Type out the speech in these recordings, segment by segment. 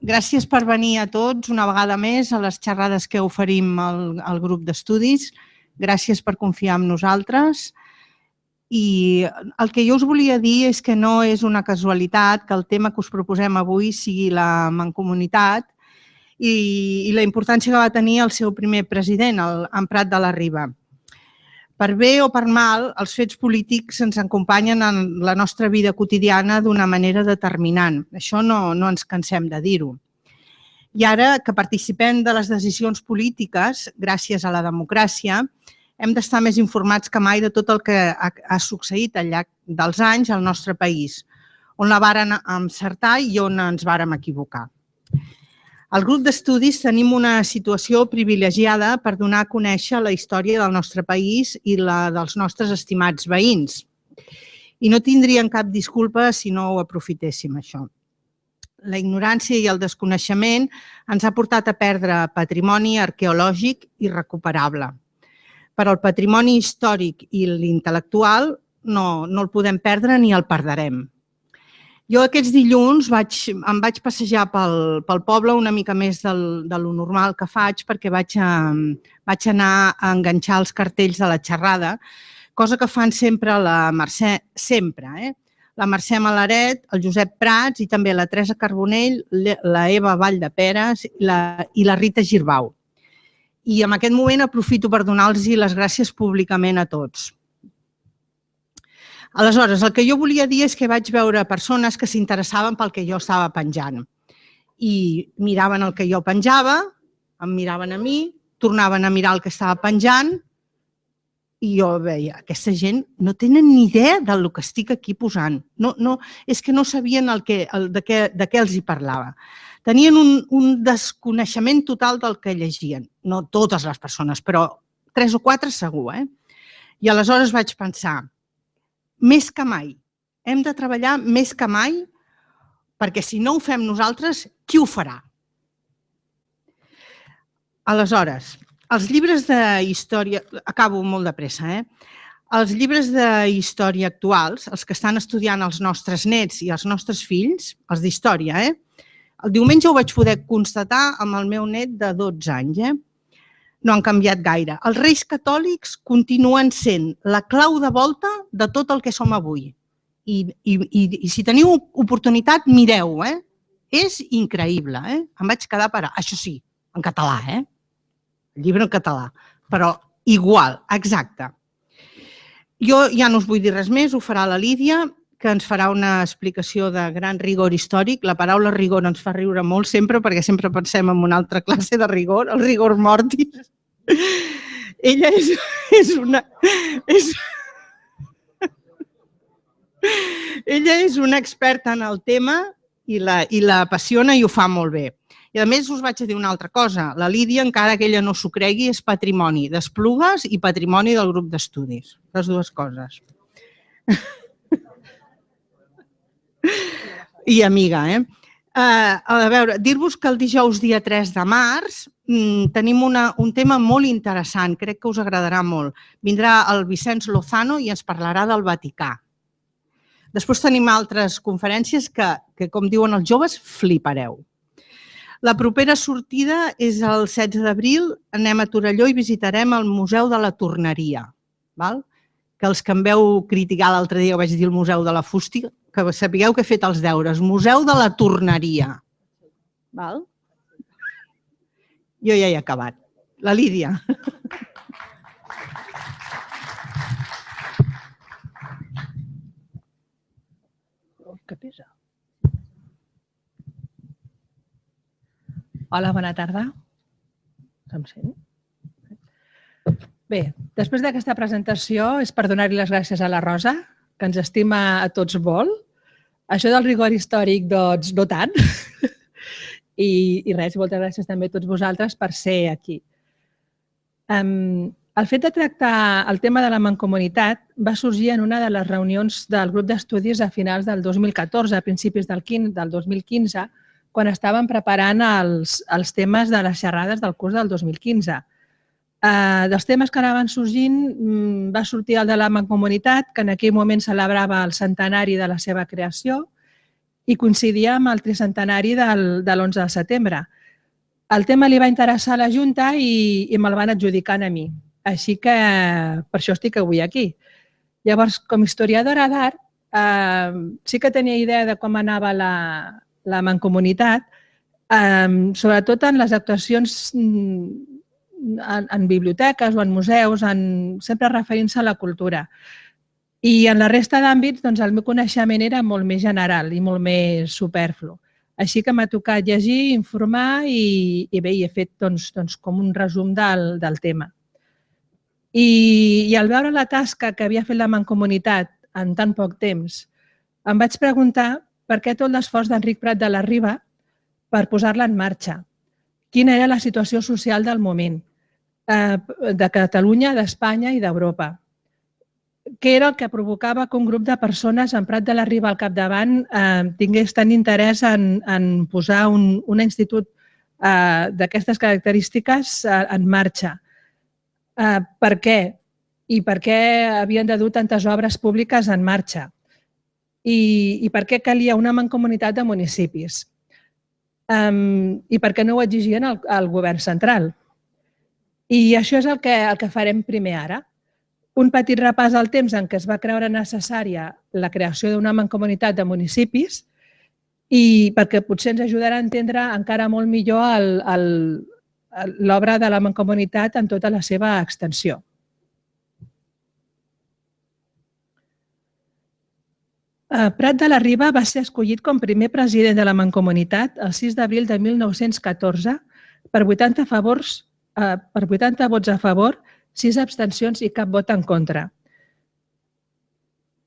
Gràcies per venir a tots una vegada més a les xerrades que oferim al grup d'estudis. Gràcies per confiar en nosaltres. I el que jo us volia dir és que no és una casualitat que el tema que us proposem avui sigui la mancomunitat i la importància que va tenir el seu primer president, en Prat de la Riba. Per bé o per mal, els fets polítics ens acompanyen en la nostra vida quotidiana d'una manera determinant. Això no ens cansem de dir-ho. I ara que participem de les decisions polítiques, gràcies a la democràcia, hem d'estar més informats que mai de tot el que ha succeït al llarg dels anys al nostre país, on la vàrem encertar i on ens vàrem equivocar. Al grup d'estudis tenim una situació privilegiada per donar a conèixer la història del nostre país i la dels nostres estimats veïns. I no tindríem cap disculpa si no ho aprofitéssim, això. La ignorància i el desconeixement ens ha portat a perdre patrimoni arqueològic irrecuperable. Però el patrimoni històric i l'intel·lectual no el podem perdre ni el perdrem. Jo aquests dilluns em vaig passejar pel poble una mica més de lo normal que faig perquè vaig anar a enganxar els cartells de la xerrada, cosa que fan sempre la Mercè, la Mercè Malaret, el Josep Prats i també la Teresa Carbonell, la Eva Valldeperes i la Rita Girbau. I en aquest moment aprofito per donar-los les gràcies públicament a tots. Aleshores, el que jo volia dir és que vaig veure persones que s'interessaven pel que jo estava penjant i miraven el que jo penjava, em miraven a mi, tornaven a mirar el que estava penjant i jo veia, aquesta gent no tenen ni idea del que estic aquí posant. És que no sabien de què els hi parlava. Tenien un desconeixement total del que llegien. No totes les persones, però 3 o 4 segur. I aleshores vaig pensar, més que mai, hem de treballar més que mai perquè si no ho fem nosaltres, qui ho farà? Aleshores, els llibres de història, acabo molt de pressa, els llibres de història actuals, els que estan estudiant els nostres nets i els nostres fills, els d'història, el diumenge ho vaig poder constatar amb el meu net de 12 anys, no han canviat gaire. Els reis catòlics continuen sent la clau de volta de tot el que som avui. I si teniu oportunitat, mireu, és increïble. Em vaig quedar parat. Això sí, en català, el llibre en català, però igual, exacte. Jo ja no us vull dir res més, ho farà la Lídia, que ens farà una explicació de gran rigor històric. La paraula rigor ens fa riure molt sempre, perquè sempre pensem en una altra classe de rigor, el rigor mortis. Ella és una experta en el tema i la apassiona i ho fa molt bé. I a més us vaig a dir una altra cosa. La Lídia, encara que ella no s'ho cregui, és patrimoni d'Esplugues i patrimoni del grup d'estudis. Les dues coses. I amiga, A veure, dir-vos que el dijous dia 3 de març tenim un tema molt interessant, crec que us agradarà molt. Vindrà el Vicenç Lozano i ens parlarà del Vaticà. Després tenim altres conferències que, com diuen els joves, flipareu. La propera sortida és el 16 d'abril, anem a Torelló i visitarem el Museu de la Torneria. Que els que em veu criticar l'altre dia, vaig dir el Museu de la Fústia, que sapigueu que he fet els deures. Museu de la Torneria. Jo ja he acabat. La Lídia. Que pesa. Hola, bona tarda. Se'm sent? Bé, després d'aquesta presentació és per donar-li les gràcies a la Rosa, que ens estima a tots molt. Això del rigor històric, doncs, no tant. I res, moltes gràcies també a tots vosaltres per ser aquí. El fet de tractar el tema de la mancomunitat va sorgir en una de les reunions del grup d'estudis a finals del 2014, a principis del 2015, quan estàvem preparant els temes de les xerrades del curs del 2015. Dels temes que anaven sorgint va sortir el de la mancomunitat, que en aquell moment celebrava el centenari de la seva creació, i coincidia amb el tricentenari de l'11 de setembre. El tema li va interessar a la Junta i me'l van adjudicant a mi. Així que per això estic avui aquí. Llavors, com a historiadora d'art, sí que tenia idea de com anava la mancomunitat, sobretot en les actuacions en biblioteques o en museus, sempre referint-se a la cultura. I en la resta d'àmbits, el meu coneixement era molt més general i molt més superflu. Així que m'ha tocat llegir, informar i bé, he fet com un resum del tema. I al veure la tasca que havia fet la Mancomunitat en tan poc temps, em vaig preguntar per què tot l'esforç d'Enric Prat de la Riba per posar-la en marxa. Quina era la situació social del moment, de Catalunya, d'Espanya i d'Europa. Què era el que provocava que un grup de persones amb Prat de la Riba al capdavant tingués tant interès en posar un institut d'aquestes característiques en marxa? Per què? I per què havien de dur tantes obres públiques en marxa? I per què calia una mancomunitat de municipis? I per què no ho exigien al govern central? I això és el que farem primer ara. Un petit repàs al temps en què es va creure necessària la creació d'una mancomunitat de municipis i perquè potser ens ajudarà a entendre encara molt millor l'obra de la mancomunitat en tota la seva extensió. Prat de la Riba va ser escollit com primer president de la Mancomunitat el 6 d'abril de 1914 per 80 vots a favor, 6 abstencions i cap vot en contra.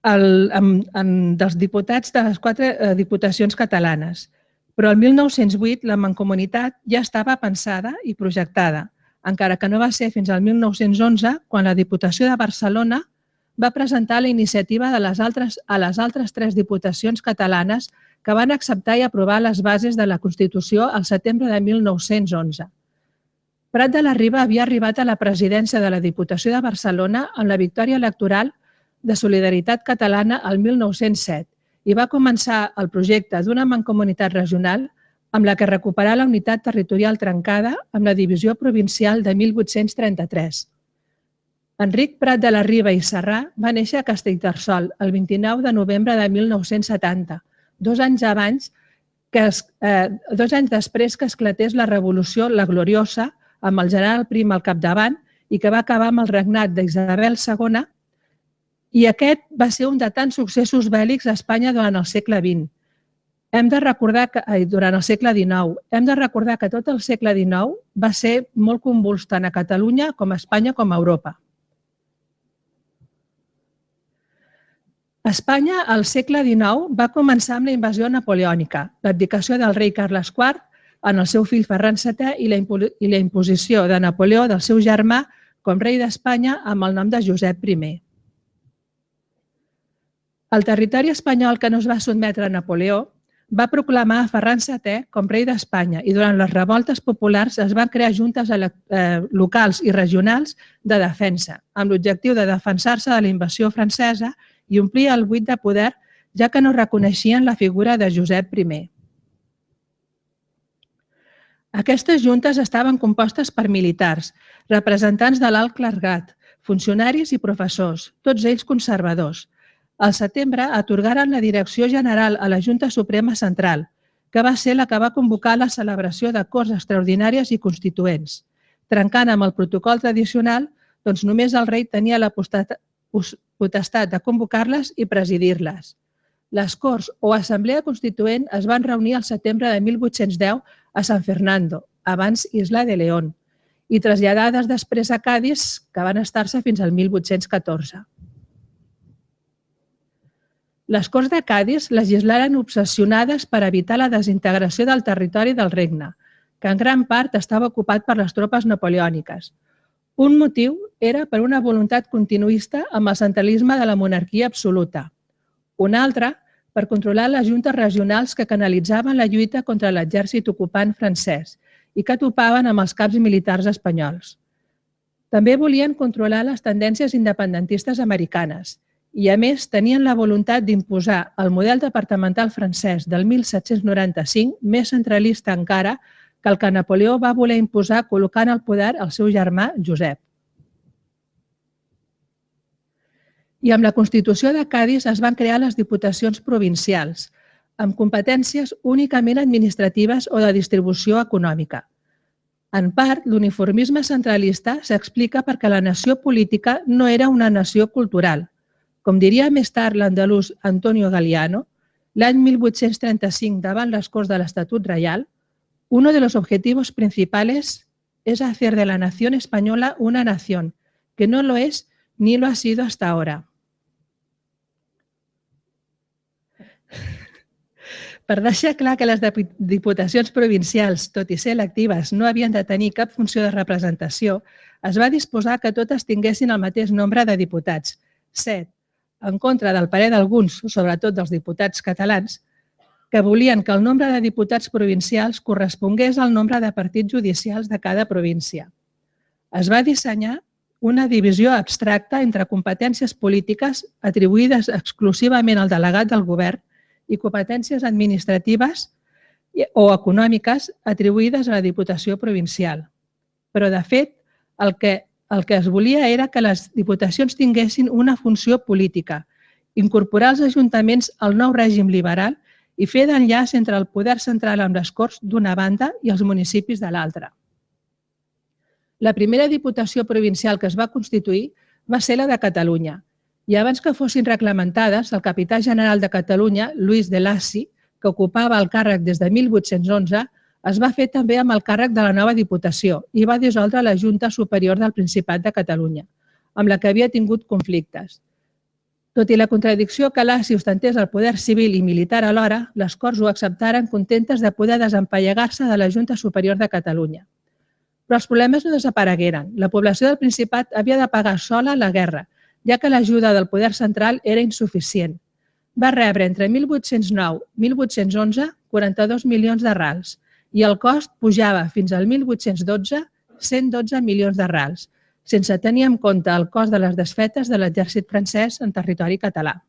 Dels diputats de les 4 diputacions catalanes. Però el 1908 la Mancomunitat ja estava pensada i projectada, encara que no va ser fins al 1911 quan la Diputació de Barcelona va presentar la iniciativa a les altres 3 diputacions catalanes que van acceptar i aprovar les bases de la Constitució al setembre de 1911. Prat de la Riba havia arribat a la presidència de la Diputació de Barcelona amb la victòria electoral de Solidaritat Catalana el 1907 i va començar el projecte d'una mancomunitat regional amb la que recuperar la unitat territorial trencada amb la divisió provincial de 1833. Enric Prat de la Riba i Sarrà va néixer a Castellterçol el 29 de novembre de 1970, 2 anys després que esclatés la Revolució La Gloriosa amb el general Prim al capdavant i que va acabar amb el regnat d'Isabel II, i aquest va ser un de tants successos bèl·lics a Espanya durant el segle XX. Durant el segle XIX. Hem de recordar que tot el segle XIX va ser molt convuls tant a Catalunya com a Espanya com a Europa. Espanya, al segle XIX, va començar amb la invasió napoleònica, l'abdicació del rei Carles IV en el seu fill Ferran VII i la imposició de Napoleó del seu germà com rei d'Espanya amb el nom de Josep I. El territori espanyol que no es va sotmetre a Napoleó va proclamar a Ferran VII com rei d'Espanya i durant les revoltes populars es van crear juntes locals i regionals de defensa, amb l'objectiu de defensar-se de la invasió francesa i omplir el buit de poder, ja que no reconeixien la figura de Josep I. Aquestes juntes estaven compostes per militars, representants de l'alt clergat, funcionaris i professors, tots ells conservadors. Al setembre atorgaren la direcció general a la Junta Suprema Central, que va ser la que va convocar la celebració de Corts Extraordinàries i Constituents. Trencant amb el protocol tradicional, doncs només el rei tenia la potestat de convocar-les i presidir-les. Les Corts o Assemblea Constituent es van reunir al setembre de 1810 a San Fernando, abans Isla de León, i traslladades després a Cadis, que van estar-se fins al 1814. Les Corts de Cadis legislaren obsessionades per evitar la desintegració del territori del regne, que en gran part estava ocupat per les tropes napoleòniques. Un motiu era per una voluntat continuista amb el centralisme de la monarquia absoluta. Un altre, per controlar les juntes regionals que canalitzaven la lluita contra l'exèrcit ocupant francès i que topaven amb els caps militars espanyols. També volien controlar les tendències independentistes americanes i, a més, tenien la voluntat d'imposar el model departamental francès del 1795, més centralista encara que el que Napoleó va voler imposar col·locant al poder el seu germà Josep. I amb la Constitució de Cadis es van crear les diputacions provincials, amb competències únicament administratives o de distribució econòmica. En part, l'uniformisme centralista s'explica perquè la nació política no era una nació cultural. Com diria més tard l'andalús Antonio Galiano, l'any 1835 davant les Corts de l'Estatut Reial, uno de los objetivos principales es hacer de la nación española una nación, que no lo es ni lo ha sido hasta ahora. Per deixar clar que les diputacions provincials, tot i ser electives, no havien de tenir cap funció de representació, es va disposar que totes tinguessin el mateix nombre de diputats, 7, en contra del parer d'alguns, sobretot dels diputats catalans, que volien que el nombre de diputats provincials correspongués al nombre de partits judicials de cada província. Es va dissenyar una divisió abstracta entre competències polítiques atribuïdes exclusivament al delegat del govern i competències administratives o econòmiques atribuïdes a la Diputació Provincial. Però, de fet, el que es volia era que les diputacions tinguessin una funció política, incorporar els ajuntaments al nou règim liberal i fer d'enllaç entre el poder central amb les Corts d'una banda i els municipis de l'altra. La primera diputació provincial que es va constituir va ser la de Catalunya, i abans que fossin reglamentades, el capità general de Catalunya, Lluís de Lacy, que ocupava el càrrec des de 1811, es va fer també amb el càrrec de la nova Diputació i va dissoldre la Junta Superior del Principat de Catalunya, amb la que havia tingut conflictes. Tot i la contradicció que Lacy ostentés el poder civil i militar alhora, les Corts ho acceptaren contentes de poder desempallegar-se de la Junta Superior de Catalunya. Però els problemes no desaparegueren. La població del Principat havia de pagar sola la guerra, ja que l'ajuda del poder central era insuficient. Va rebre entre 1809 i 1811 42 milions de rals i el cost pujava fins al 1812 112 milions de rals, sense tenir en compte el cost de les desfetes de l'exèrcit francès en territori català.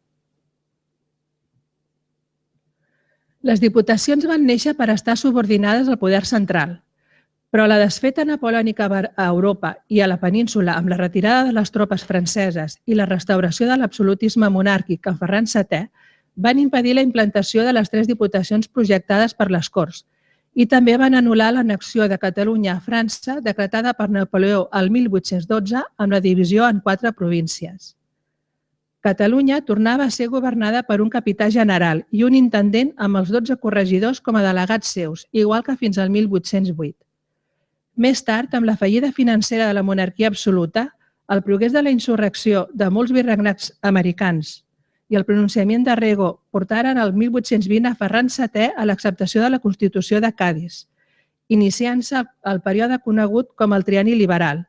Les diputacions van néixer per estar subordinades al poder central, però la desfeta napoleònica a Europa i a la península amb la retirada de les tropes franceses i la restauració de l'absolutisme monàrquic amb Ferran VII van impedir la implantació de les 3 diputacions projectades per les Corts i també van anul·lar l'annexió de Catalunya a França decretada per Napoleó el 1812 amb la divisió en 4 províncies. Catalunya tornava a ser governada per un capità general i un intendent amb els 12 corregidors com a delegats seus, igual que fins al 1808. Més tard, amb la fallida financera de la monarquia absoluta, el progrés de la insurrecció de molts virregnats americans i el pronunciament de Rego portaren el 1820 a Ferran VII a l'acceptació de la Constitució de Cadis, iniciant-se el període conegut com el Trienni Liberal.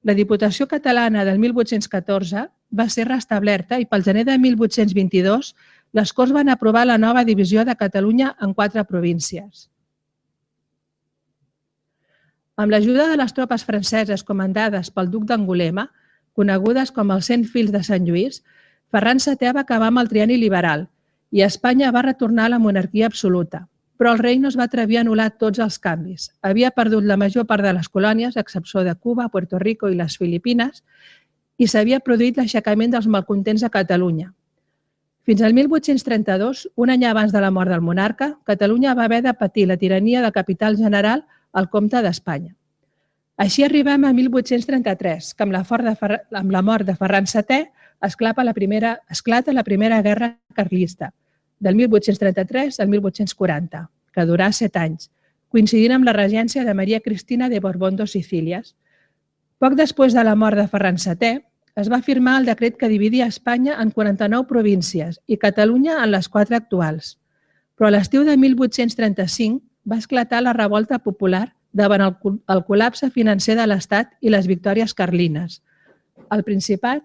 La Diputació Catalana del 1814 va ser restablerta i pel gener de 1822 les Corts van aprovar la nova divisió de Catalunya en 4 províncies. Amb l'ajuda de les tropes franceses comandades pel duc d'Angulema, conegudes com els 100 fills de Sant Lluís, Ferran VII va acabar amb el trienni liberal i Espanya va retornar a la monarquia absoluta. Però el rei no es va atrevir a anul·lar tots els canvis. Havia perdut la major part de les colònies, a excepció de Cuba, Puerto Rico i les Filipines, i s'havia produït l'aixecament dels malcontents a Catalunya. Fins al 1832, un any abans de la mort del monarca, Catalunya va haver de patir la tirania del capital general al comte d'Espanya. Així arribem a 1833, que amb la mort de Ferran VII esclata la Primera Guerra Carlista, del 1833 al 1840, que durà 7 anys, coincidint amb la regència de Maria Cristina de Borbón-Sicílies. Poc després de la mort de Ferran VII, es va firmar el decret que dividia Espanya en 49 províncies i Catalunya en les 4 actuals. Però a l'estiu de 1835 va esclatar la revolta popular davant el col·lapse financer de l'Estat i les victòries carlines. El Principat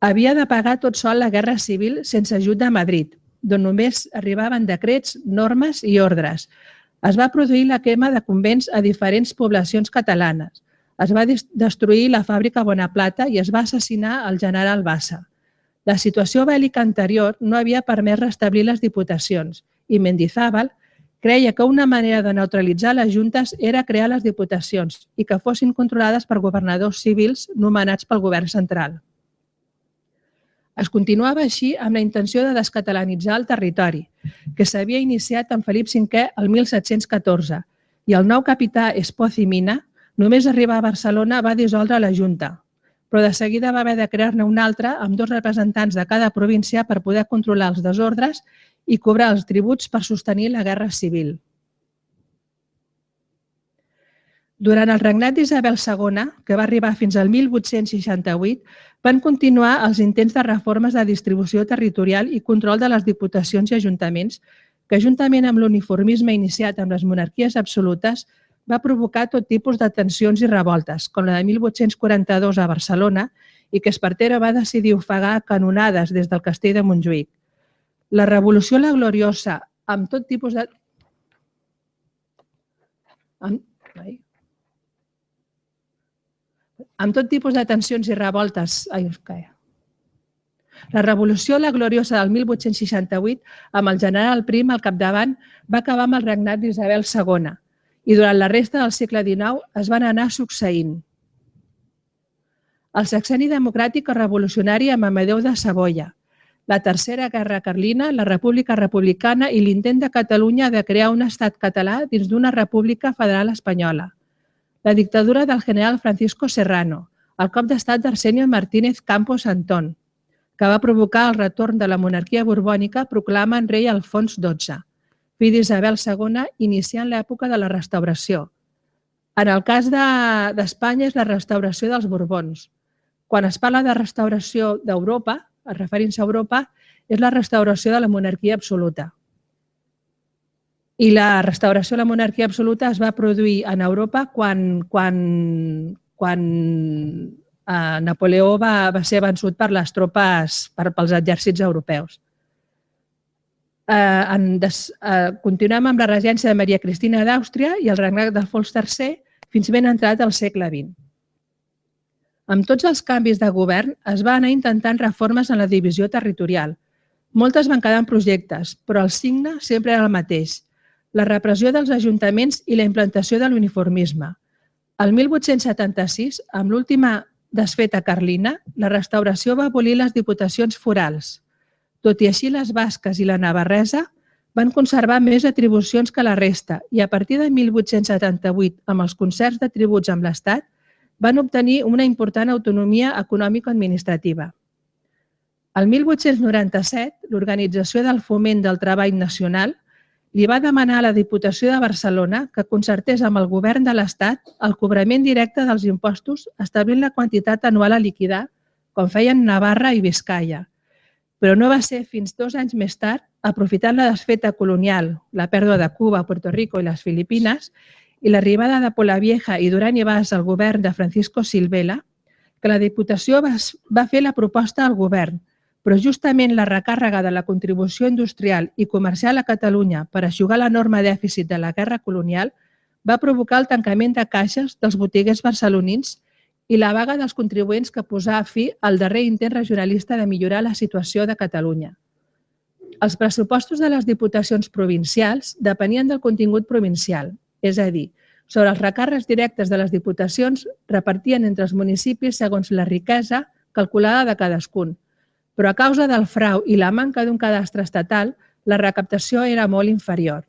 havia de pagar tot sol la guerra civil sense ajut de Madrid, d'on només arribaven decrets, normes i ordres. Es va produir la quema de convents a diferents poblacions catalanes. Es va destruir la fàbrica Bonaplata i es va assassinar el general Bassa. La situació bèl·lica anterior no havia permès restablir les diputacions i Mendizábal creia que una manera de neutralitzar les juntes era crear les diputacions i que fossin controlades per governadors civils nomenats pel govern central. Es continuava així amb la intenció de descatalanitzar el territori, que s'havia iniciat amb Felip V el 1714, i el nou capità Espoz i Mina, només arribar a Barcelona, va dissoldre la Junta, però de seguida va haver de crear-ne una altra amb 2 representants de cada província per poder controlar els desordres i cobrar els tributs per sostenir la guerra civil. Durant el regnat d'Isabel II, que va arribar fins al 1868, van continuar els intents de reformes de distribució territorial i control de les diputacions i ajuntaments, que juntament amb l'uniformisme iniciat amb les monarquies absolutes va provocar tot tipus de tensions i revoltes, com la de 1842 a Barcelona, i que Espartero va decidir ofegar a canonades des del castell de Montjuïc. La Revolució la Gloriosa, amb tot tipus de... amb tot tipus de tensions i revoltes... La Revolució la Gloriosa del 1868, amb el general Prim al capdavant, va acabar amb el regnat d'Isabel II i durant la resta del segle XIX es van anar succeint. El sexenni democràtic o revolucionari amb Amadeu de Savoia, la Tercera Guerra Carlina, la República Republicana i l'intent de Catalunya de crear un estat català dins d'una república federal espanyola, la dictadura del general Francisco Serrano, el cop d'estat d'Arsenio Martínez Campos Antón, que va provocar el retorn de la monarquia borbònica proclamant rei Alfons XII, fill d'Isabel II, iniciant l'època de la restauració. En el cas d'Espanya és la restauració dels Borbons. Quan es parla de restauració d'Europa, referint-se a Europa, és la restauració de la monarquia absoluta. I la restauració de la monarquia absoluta es va produir en Europa quan Napoleó va ser vençut per les tropes, pels exèrcits europeus. Continuem amb la regència de Maria Cristina d'Àustria i el regnat d'Alfons III fins ben entrat al segle XX. Amb tots els canvis de govern es va anar intentant reformes en la divisió territorial. Moltes van quedar en projectes, però el signe sempre era el mateix: la repressió dels ajuntaments i la implantació de l'uniformisme. El 1876, amb l'última desfeta carlina, la restauració va abolir les diputacions forals. Tot i així, les basques i la navarresa van conservar més atribucions que la resta i a partir de 1878, amb els concerts de tributs amb l'Estat, van obtenir una important autonomia econòmico-administrativa. El 1897, l'Organització del Foment del Treball Nacional li va demanar a la Diputació de Barcelona que concertés amb el govern de l'Estat el cobrament directe dels impostos establint la quantitat anual a liquidar, com feien Navarra i Biscaia. Però no va ser fins 2 anys més tard, aprofitant la desfeta colonial, la pèrdua de Cuba, Puerto Rico i les Filipines, i l'arribada de Polavieja i Duran i Bas al govern de Francisco Silvela, que la Diputació va fer la proposta al govern, però justament la recàrrega de la contribució industrial i comercial a Catalunya per eixugar l'enorme dèficit de la guerra colonial va provocar el tancament de caixes dels botiguers barcelonins i la vaga dels contribuents que posà fi al darrer intent regionalista de millorar la situació de Catalunya. Els pressupostos de les diputacions provincials depenien del contingut provincial, és a dir, sobre els recàrrecs directes de les diputacions repartien entre els municipis segons la riquesa calculada de cadascun, però a causa del frau i la manca d'un cadastre estatal, la recaptació era molt inferior.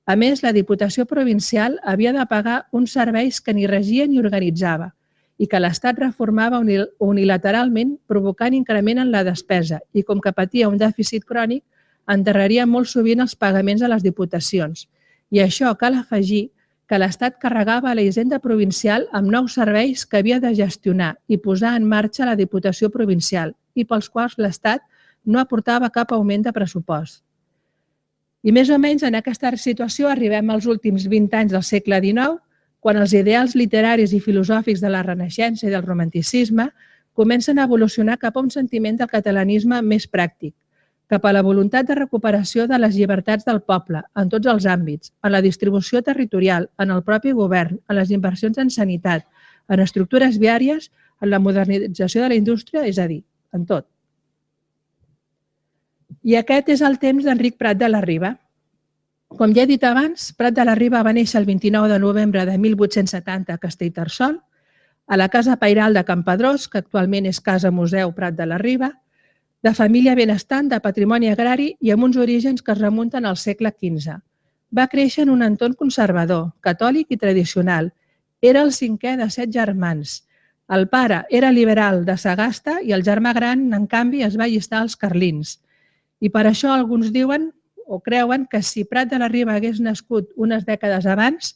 A més, la Diputació Provincial havia de pagar uns serveis que ni regia ni organitzava i que l'Estat reformava unilateralment, provocant increment en la despesa i, com que patia un dèficit crònic, endarreria molt sovint els pagaments a les diputacions. I a això cal afegir que l'Estat carregava a la hisenda provincial amb nous serveis que havia de gestionar i posar en marxa la Diputació Provincial i pels quals l'Estat no aportava cap augment de pressupost. I més o menys en aquesta situació arribem als últims 20 anys del segle XIX, quan els ideals literaris i filosòfics de la Renaixença i del Romanticisme comencen a evolucionar cap a un sentiment del catalanisme més pràctic, cap a la voluntat de recuperació de les llibertats del poble en tots els àmbits, en la distribució territorial, en el propi govern, en les inversions en sanitat, en estructures viàries, en la modernització de la indústria, és a dir, en tot. I aquest és el temps d'Enric Prat de la Riba. Com ja he dit abans, Prat de la Riba va néixer el 29 de novembre de 1870 a Castellterçol, a la Casa Pairal de Campedrós, que actualment és Casa Museu Prat de la Riba, de família benestant, de patrimoni agrari i amb uns orígens que es remunten al segle XV. Va créixer en un entorn conservador, catòlic i tradicional. Era el cinquè de 7 germans. El pare era liberal de Sagasta i el germà gran, en canvi, es va allistar als carlins. I per això alguns diuen o creuen que si Prat de la Riba hagués nascut unes dècades abans,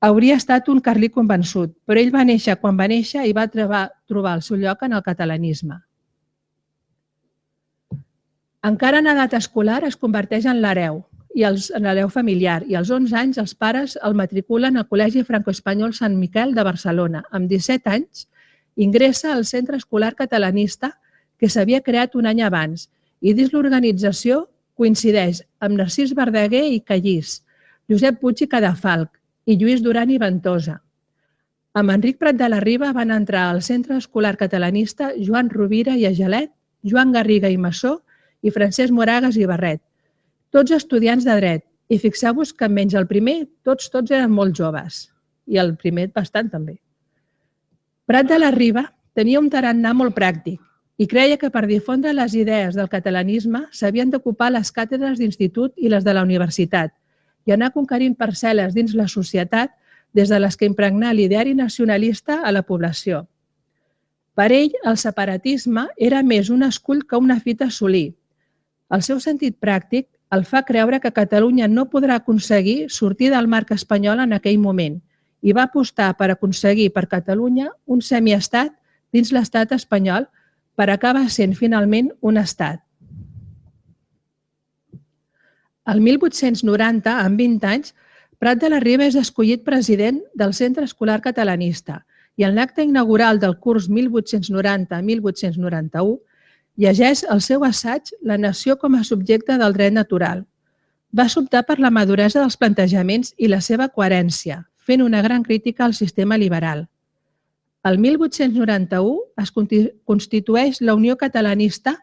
hauria estat un carlí convençut, però ell va néixer quan va néixer i va trobar el seu lloc en el catalanisme. Encara en edat escolar es converteix en l'hereu, en l'hereu familiar, i als 11 anys els pares el matriculen al Col·legi Franco-Espanyol Sant Miquel de Barcelona. Amb 17 anys ingressa al Centre Escolar Catalanista que s'havia creat un any abans i dins l'organització coincideix amb Narcís Verdaguer i Callís, Josep Puig i Cadafalch i Lluís Duran i Ventosa. Amb Enric Prat de la Riba van entrar al Centre Escolar Catalanista Joan Rovira i Agelet, Joan Garriga i Massó i Francesc Moragas i Barret, tots estudiants de dret. I fixeu-vos que menys el primer, tots eren molt joves. I el primer bastant també. Prat de la Riba tenia un tarannà molt pràctic i creia que per difondre les idees del catalanisme s'havien d'ocupar les càtedres d'institut i les de la universitat i anar conquerint parcel·les dins la societat des de les que impregnar l'ideari nacionalista a la població. Per ell, el separatisme era més un escull que una fita a assolir. El seu sentit pràctic el fa creure que Catalunya no podrà aconseguir sortir del marc espanyol en aquell moment i va apostar per aconseguir per Catalunya un semiestat dins l'estat espanyol per acabar sent finalment un estat. El 1890, amb 20 anys, Prat de la Riba és escollit president del Centre Escolar Catalanista i en l'acte inaugural del curs 1890-1891 llegeix el seu assaig La nació com a subjecte del dret natural. Va optar per la maduresa dels plantejaments i la seva coherència, fent una gran crítica al sistema liberal. El 1891 es constitueix la Unió Catalanista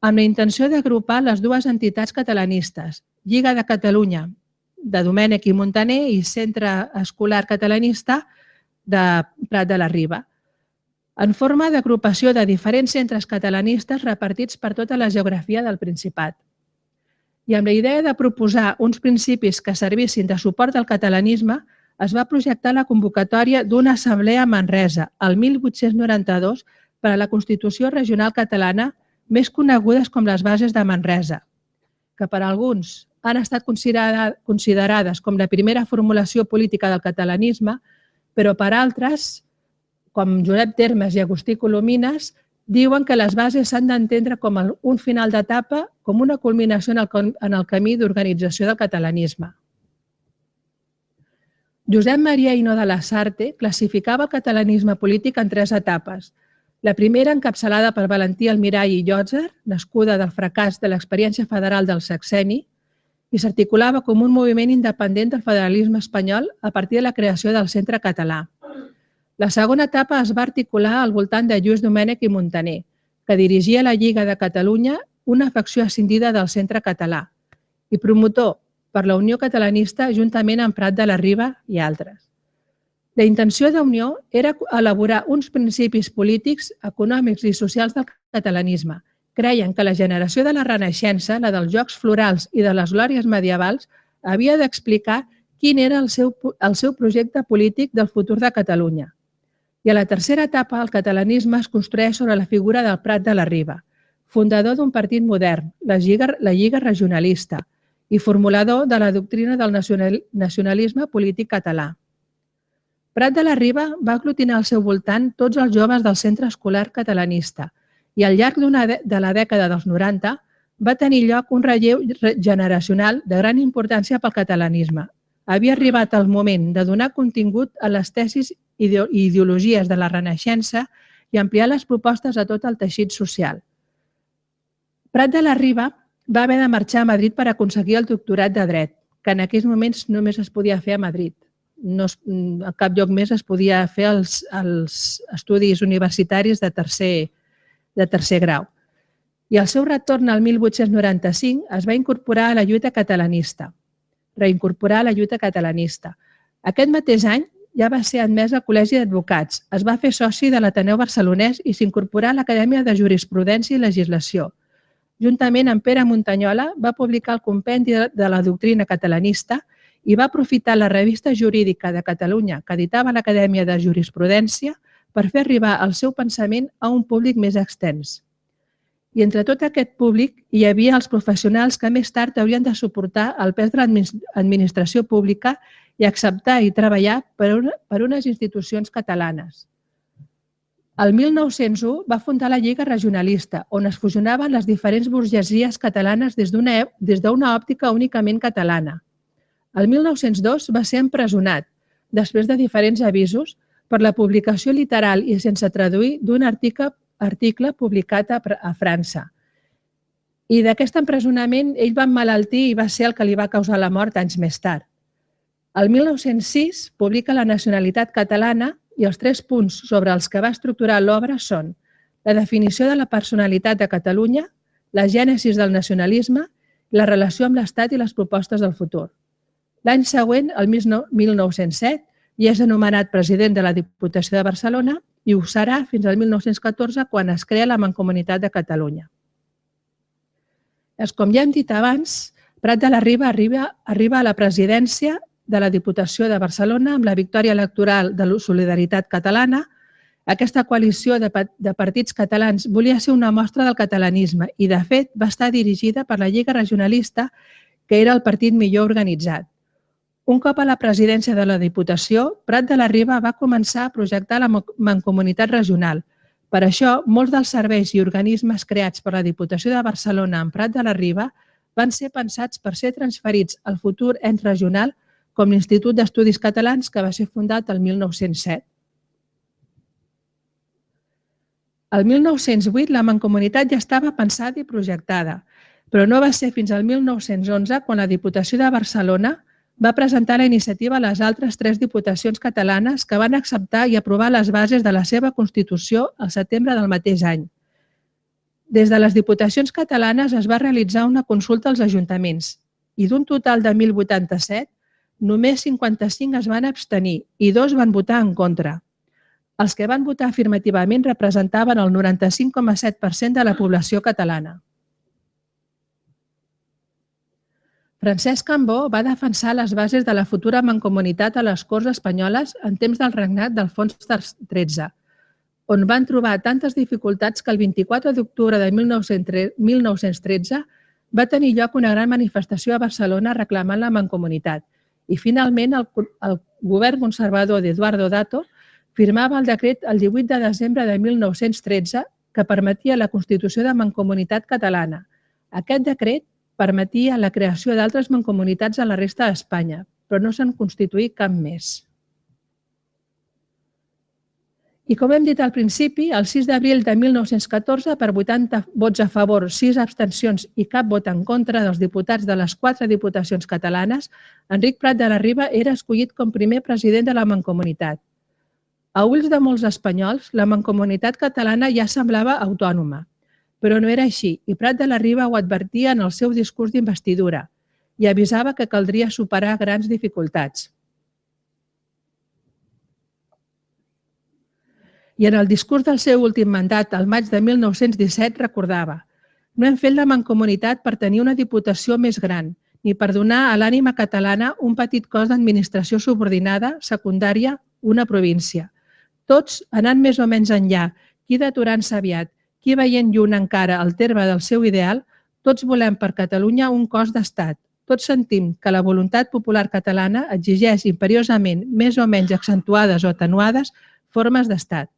amb la intenció d'agrupar les dues entitats catalanistes, Lliga de Catalunya, de Domènech i Montaner, i Centre Escolar Catalanista de Prat de la Riba, en forma d'agrupació de diferents centres catalanistes repartits per tota la geografia del Principat. I amb la idea de proposar uns principis que servissin de suport al catalanisme, es va projectar la convocatòria d'una assemblea a Manresa, el 1892, per a la Constitució Regional Catalana, més conegudes com les Bases de Manresa, que per alguns han estat considerades com la primera formulació política del catalanisme, però per altres, com Josep Termes i Agustí Colomines, diuen que les bases s'han d'entendre com un final d'etapa, com una culminació en el camí d'organització del catalanisme. Josep Maria Hino de la Sarte classificava el catalanisme polític en 3 etapes. La primera, encapçalada per Valentí Almirall i Llòtzer, nascuda del fracàs de l'experiència federal del sexenni, i s'articulava com un moviment independent del federalisme espanyol a partir de la creació del Centre Català. La segona etapa es va articular al voltant de Lluís Domènech i Montaner, que dirigia la Lliga de Catalunya, una facció escindida del Centre Català, i promotor per la Unió Catalanista juntament amb Prat de la Riba i altres. La intenció d'Unió era elaborar uns principis polítics, econòmics i socials del catalanisme. Creien que la generació de la Renaixença, la dels Jocs Florals i de les glòries medievals, havia d'explicar quin era el seu projecte polític del futur de Catalunya. I a la tercera etapa, el catalanisme es construeix sobre la figura del Prat de la Riba, fundador d'un partit modern, la Lliga Regionalista, i formulador de la doctrina del nacionalisme polític català. Prat de la Riba va aglutinar al seu voltant tots els joves del Centre Escolar Catalanista i al llarg de la dècada dels 90 va tenir lloc un relleu generacional de gran importància pel catalanisme. Havia arribat el moment de donar contingut a les tesis i ideologies de la Renaixença i ampliar les propostes a tot el teixit social. Prat de la Riba va haver de marxar a Madrid per aconseguir el doctorat de dret, que en aquells moments només es podia fer a Madrid. A cap lloc més es podia fer els estudis universitaris de tercer grau. i al seu retorn al 1895 es va incorporar a la lluita catalanista. Aquest mateix any ja va ser admès al Col·legi d'Advocats, es va fer soci de l'Ateneu Barcelonès i s'incorporà a l'Acadèmia de Jurisprudència i Legislació. Juntament amb Pere Muntanyola va publicar el Compendi de la Doctrina Catalanista i va aprofitar la Revista Jurídica de Catalunya que editava l'Acadèmia de Jurisprudència per fer arribar el seu pensament a un públic més extens. I entre tot aquest públic hi havia els professionals que més tard haurien de suportar el pes de l'administració pública i acceptar i treballar per unes institucions catalanes. El 1901 va fundar la Lliga Regionalista, on es fusionaven les diferents burgesies catalanes des d'una òptica únicament catalana. El 1902 va ser empresonat, després de diferents avisos, per la publicació literal i sense traduir d'un article publicat a França. I d'aquest empresonament ell va emmalaltir i va ser el que li va causar la mort anys més tard. El 1906 publica La nacionalitat catalana i els 3 punts sobre els que va estructurar l'obra són la definició de la personalitat de Catalunya, la gènesis del nacionalisme, la relació amb l'Estat i les propostes del futur. L'any següent, el 1907, ja és anomenat president de la Diputació de Barcelona i ho serà fins al 1914 quan es crea la Mancomunitat de Catalunya. Com ja hem dit abans, Prat de la Riba arriba a la presidència de la Diputació de Barcelona amb la victòria electoral de la Solidaritat Catalana. Aquesta coalició de partits catalans volia ser una mostra del catalanisme i, de fet, va estar dirigida per la Lliga Regionalista, que era el partit millor organitzat. Un cop a la presidència de la Diputació, Prat de la Riba va començar a projectar la Mancomunitat regional. Per això, molts dels serveis i organismes creats per la Diputació de Barcelona en Prat de la Riba van ser pensats per ser transferits al futur ens regional com l'Institut d'Estudis Catalans, que va ser fundat el 1907. El 1908 la Mancomunitat ja estava pensada i projectada, però no va ser fins al 1911 quan la Diputació de Barcelona va presentar la iniciativa a les altres 3 diputacions catalanes que van acceptar i aprovar les bases de la seva Constitució al setembre del mateix any. Des de les diputacions catalanes es va realitzar una consulta als ajuntaments i d'un total de 1.087, només 55 es van abstenir i 2 van votar en contra. Els que van votar afirmativament representaven el 95,7% de la població catalana. Francesc Cambó va defensar les bases de la futura Mancomunitat a les Corts Espanyoles en temps del regnat d'Alfons XIII, on van trobar tantes dificultats que el 24 d'octubre de 1913 va tenir lloc una gran manifestació a Barcelona reclamant la Mancomunitat i finalment el govern conservador d'Eduardo Dato firmava el decret el 18 de desembre de 1913 que permetia la constitució de Mancomunitat catalana. Aquest decret permetia la creació d'altres mancomunitats a la resta d'Espanya, però no se'n constituí cap més. I com hem dit al principi, el 6 d'abril de 1914, per 80 vots a favor, 6 abstencions i cap vot en contra dels diputats de les 4 diputacions catalanes, Enric Prat de la Riba era escollit com primer president de la Mancomunitat. A ulls de molts espanyols, la Mancomunitat catalana ja semblava autònoma, però no era així i Prat de la Riba ho advertia en el seu discurs d'investidura i avisava que caldria superar grans dificultats. I en el discurs del seu últim mandat, al maig de 1917, recordava: «No hem fet la Mancomunitat per tenir una diputació més gran, ni per donar a l'ànima catalana un petit cos d'administració subordinada, secundària, una província. Tots anant més o menys enllà, qui d'aturant-se aviat, qui veient lluny encara el terme del seu ideal, tots volem per Catalunya un cos d'estat. Tots sentim que la voluntat popular catalana exigeix imperiosament, més o menys accentuades o atenuades, formes d'estat».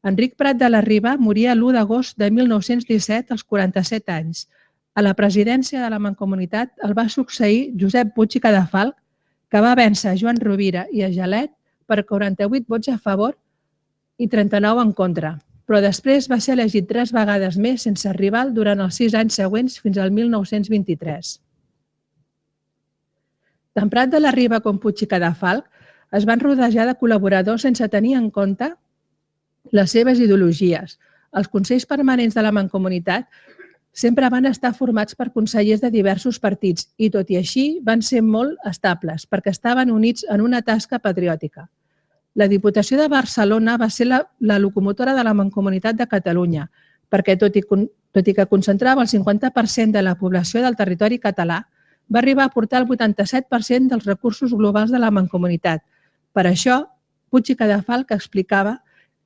Enric Prat de la Riba moria l'1 d'agost de 1917 als 47 anys. A la presidència de la Mancomunitat el va succeir Josep Puig i Cadafalch, que va vèncer Joan Rovira i a Gelet per 48 vots a favor i 39 en contra, però després va ser elegit 3 vegades més sense rival durant els 6 anys següents fins al 1923. Tant Prat de la Riba com Puig i Cadafalch es van rodejar de col·laboradors sense tenir en compte les seves ideologies. Els consells permanents de la Mancomunitat sempre van estar formats per consellers de diversos partits i, tot i així, van ser molt estables perquè estaven units en una tasca patriòtica. La Diputació de Barcelona va ser la locomotora de la Mancomunitat de Catalunya perquè, tot i que concentrava el 50% de la població del territori català, va arribar a portar el 87% dels recursos globals de la Mancomunitat. Per això, Puig i Cadafalch explicava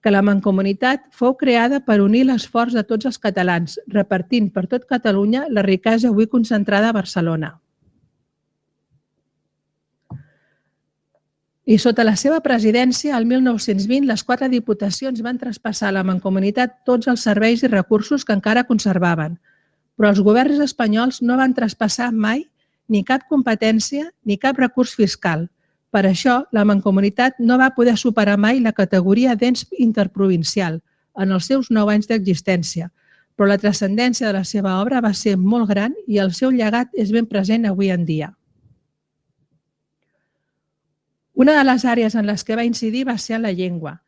que la Mancomunitat fou creada per unir l'esforç de tots els catalans, repartint per tot Catalunya la riquesa avui concentrada a Barcelona. I sota la seva presidència, el 1920, les 4 diputacions van traspassar a la Mancomunitat tots els serveis i recursos que encara conservaven, però els governs espanyols no van traspassar mai ni cap competència ni cap recurs fiscal. Per això, la Mancomunitat no va poder superar mai la categoria d'ens interprovincial en els seus 9 anys d'existència, però la transcendència de la seva obra va ser molt gran i el seu llegat és ben present avui en dia. Una de les àrees en les que va incidir va ser en la llengua.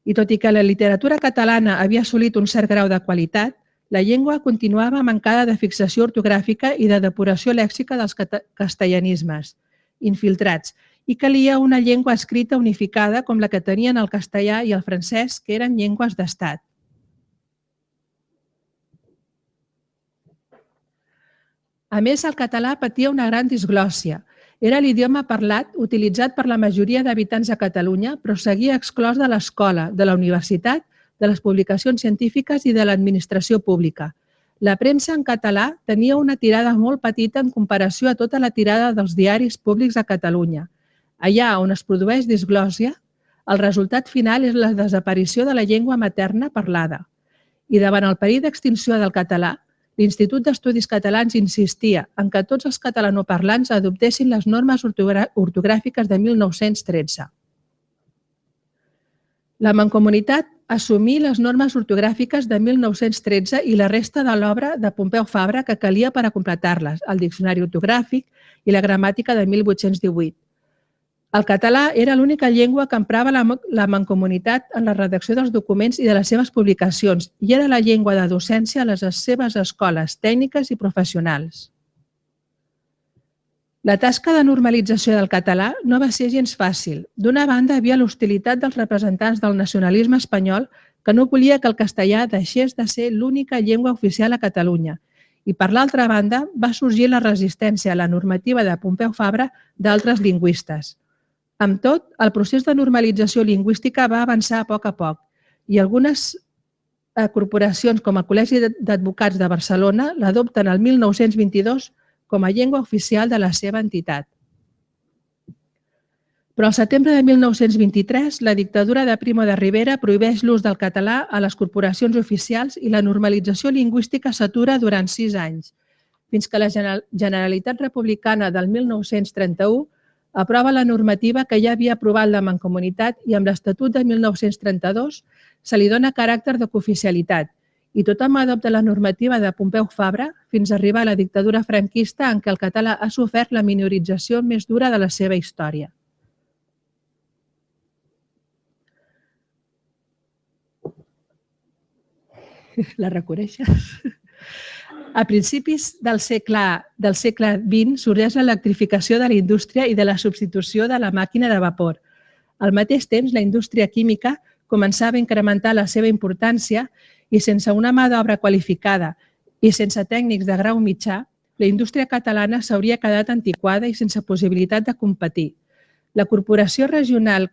I tot i que la literatura catalana havia assolit un cert grau de qualitat, la llengua continuava mancada de fixació ortogràfica i de depuració lèxica dels castellanismes infiltrats, i calia una llengua escrita unificada com la que tenien el castellà i el francès, que eren llengües d'estat. A més, el català patia una gran disglòssia. Era l'idioma parlat utilitzat per la majoria d'habitants de Catalunya, però seguia exclòs de l'escola, de la universitat, de les publicacions científiques i de l'administració pública. La premsa en català tenia una tirada molt petita en comparació a tota la tirada dels diaris públics de Catalunya. Allà on es produeix disglòssia, el resultat final és la desaparició de la llengua materna parlada. I davant el perill d'extinció del català, l'Institut d'Estudis Catalans insistia en que tots els catalanoparlants adoptessin les normes ortogràfiques de 1913. La Mancomunitat assumí les normes ortogràfiques de 1913 i la resta de l'obra de Pompeu Fabra que calia per a completar-les, el Diccionari Ortogràfic i la Gramàtica de 1818. El català era l'única llengua que emprava la Mancomunitat en la redacció dels documents i de les seves publicacions i era la llengua de docència a les seves escoles tècniques i professionals. La tasca de normalització del català no va ser gens fàcil. D'una banda, hi havia l'hostilitat dels representants del nacionalisme espanyol que no volia que el castellà deixés de ser l'única llengua oficial a Catalunya. I per l'altra banda, va sorgir la resistència a la normativa de Pompeu Fabra d'altres lingüistes. Amb tot, el procés de normalització lingüística va avançar a poc i algunes corporacions com el Col·legi d'Advocats de Barcelona l'adopten el 1922 com a llengua oficial de la seva entitat. Però al setembre de 1923, la dictadura de Primo de Rivera prohibeix l'ús del català a les corporacions oficials i la normalització lingüística s'atura durant 6 anys, fins que la Generalitat Republicana del 1931 aprova la normativa que ja havia aprovat la Mancomunitat i amb l'Estatut de 1932 se li dona caràcter de cooficialitat i tothom adopta la normativa de Pompeu Fabra fins a arribar a la dictadura franquista en què el català ha sofert la minorització més dura de la seva història. La reconeixes? A principis del segle XX sorgeix l'electrificació de la indústria i de la substitució de la màquina de vapor. Al mateix temps, la indústria química començava a incrementar la seva importància i sense una mà d'obra qualificada i sense tècnics de grau mitjà, la indústria catalana s'hauria quedat antiquada i sense possibilitat de competir. La Corporació Regional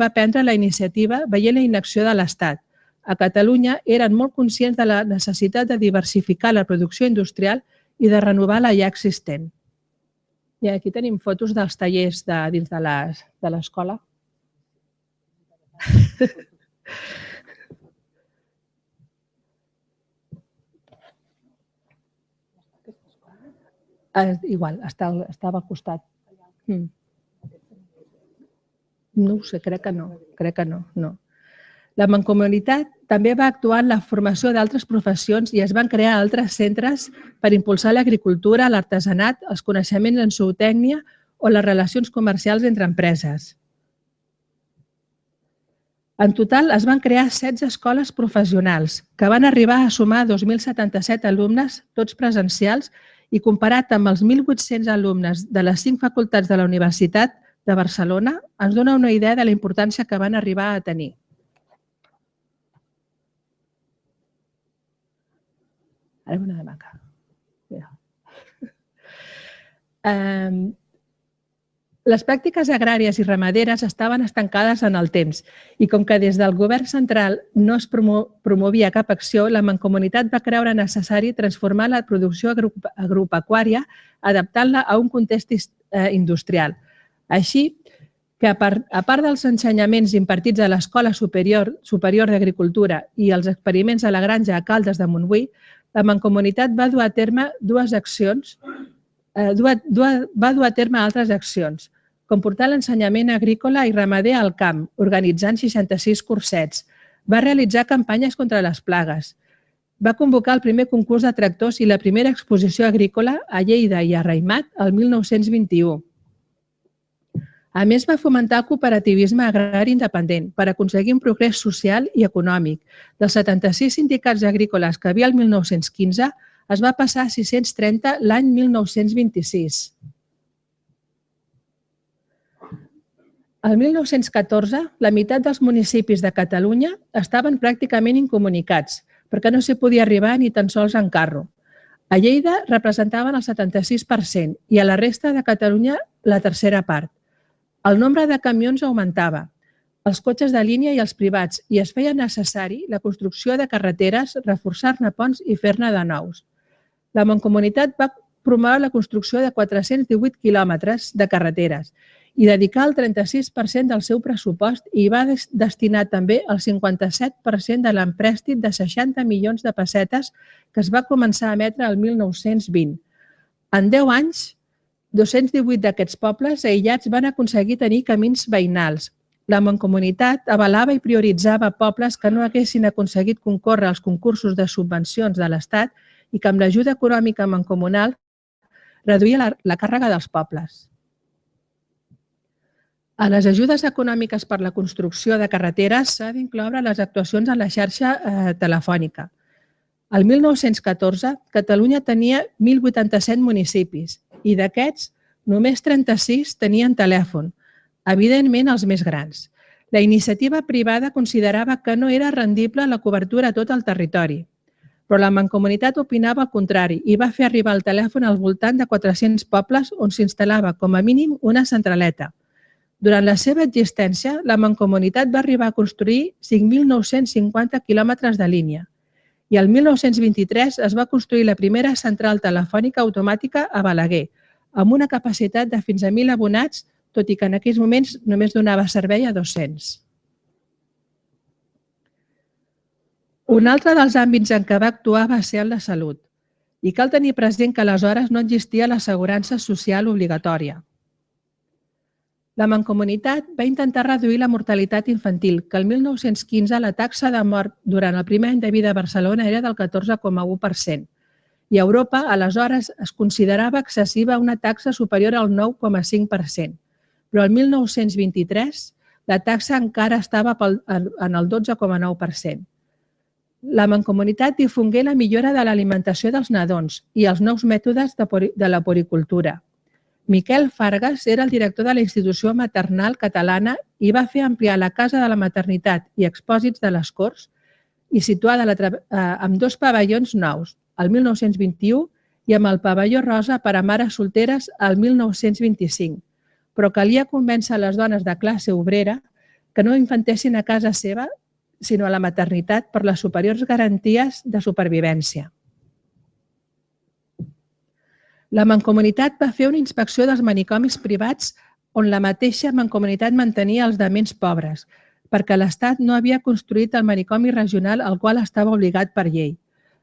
va prendre la iniciativa veient la inacció de l'Estat. A Catalunya eren molt conscients de la necessitat de diversificar la producció industrial i de renovar la ja existent. I aquí tenim fotos dels tallers dins de l'escola. Igual, estava al costat. No ho sé, crec que no. La Mancomunitat també va actuar en la formació d'altres professions i es van crear altres centres per impulsar l'agricultura, l'artesanat, els coneixements en zootècnia o les relacions comercials entre empreses. En total es van crear 16 escoles professionals, que van arribar a sumar 2.077 alumnes, tots presencials, i comparat amb els 1.800 alumnes de les 5 facultats de la Universitat de Barcelona, ens dona una idea de la importància que van arribar a tenir. Ara una de maca. Les pràctiques agràries i ramaderes estaven estancades en el temps i com que des del govern central no es promovia cap acció, la Mancomunitat va creure necessari transformar la producció agropecuària adaptant-la a un context industrial. Així que, a part dels ensenyaments impartits a l'Escola Superior d'Agricultura i els experiments a la granja a Caldes de Montbui, la Mancomunitat va dur a terme altres accions, com portar l'ensenyament agrícola i ramader al camp, organitzant 66 cursets. Va realitzar campanyes contra les plagues. Va convocar el primer concurs de tractors i la primera exposició agrícola a Lleida i a Raïmat el 1921. A més, va fomentar el cooperativisme agrari independent per aconseguir un progrés social i econòmic. Dels 76 sindicats agrícoles que havia el 1915, es va passar a 630 l'any 1926. El 1914, la meitat dels municipis de Catalunya estaven pràcticament incomunicats, perquè no s'hi podia arribar ni tan sols en carro. A Lleida representaven el 76% i a la resta de Catalunya la tercera part. El nombre de camions augmentava, els cotxes de línia i els privats, i es feia necessari la construcció de carreteres, reforçar-ne ponts i fer-ne de nous. La Mancomunitat va promoure la construcció de 418 quilòmetres de carreteres i dedicar el 36% del seu pressupost i va destinar també el 57% de l'emprèstit de 60 milions de pessetes que es va començar a emetre el 1920. En 10 anys, 218 d'aquests pobles aïllats van aconseguir tenir camins veïnals. La Mancomunitat avalava i prioritzava pobles que no haguessin aconseguit concórrer als concursos de subvencions de l'Estat i que amb l'ajuda econòmica mancomunal reduïa la càrrega dels pobles. A les ajudes econòmiques per la construcció de carreteres s'ha d'incloure les actuacions en la xarxa telefònica. El 1914, Catalunya tenia 1.087 municipis i d'aquests només 36 tenien telèfon, evidentment els més grans. La iniciativa privada considerava que no era rendible la cobertura a tot el territori, però la Mancomunitat opinava el contrari i va fer arribar el telèfon al voltant de 400 pobles on s'instal·lava com a mínim una centraleta. Durant la seva existència, la Mancomunitat va arribar a construir 5.950 quilòmetres de línia i el 1923 es va construir la primera central telefònica automàtica a Balaguer, amb una capacitat de fins a 1.000 abonats, tot i que en aquells moments només donava servei a 200. Un altre dels àmbits en què va actuar va ser el de salut. I cal tenir present que aleshores no existia l'assegurança social obligatòria. La Mancomunitat va intentar reduir la mortalitat infantil, que el 1915 la taxa de mort durant el primer any de vida a Barcelona era del 14,1%. I a Europa, aleshores, es considerava excessiva una taxa superior al 9,5%. Però el 1923 la taxa encara estava en el 12,9%. La Mancomunitat difongué la millora de l'alimentació dels nadons i els nous mètodes de la poricultura. Miquel Fargas era el director de la Institució Maternal Catalana i va fer ampliar la Casa de la Maternitat i Expòsits de les Corts i situada amb 2 pavellons nous, el 1921 i amb el pavelló rosa per a mares solteres el 1925. Però calia convèncer les dones de classe obrera que no infantessin a casa seva, sinó a la maternitat per les superiors garanties de supervivència. La Mancomunitat va fer una inspecció dels manicomis privats on la mateixa Mancomunitat mantenia els de menys pobres, perquè l'Estat no havia construït el manicomi regional al qual estava obligat per llei.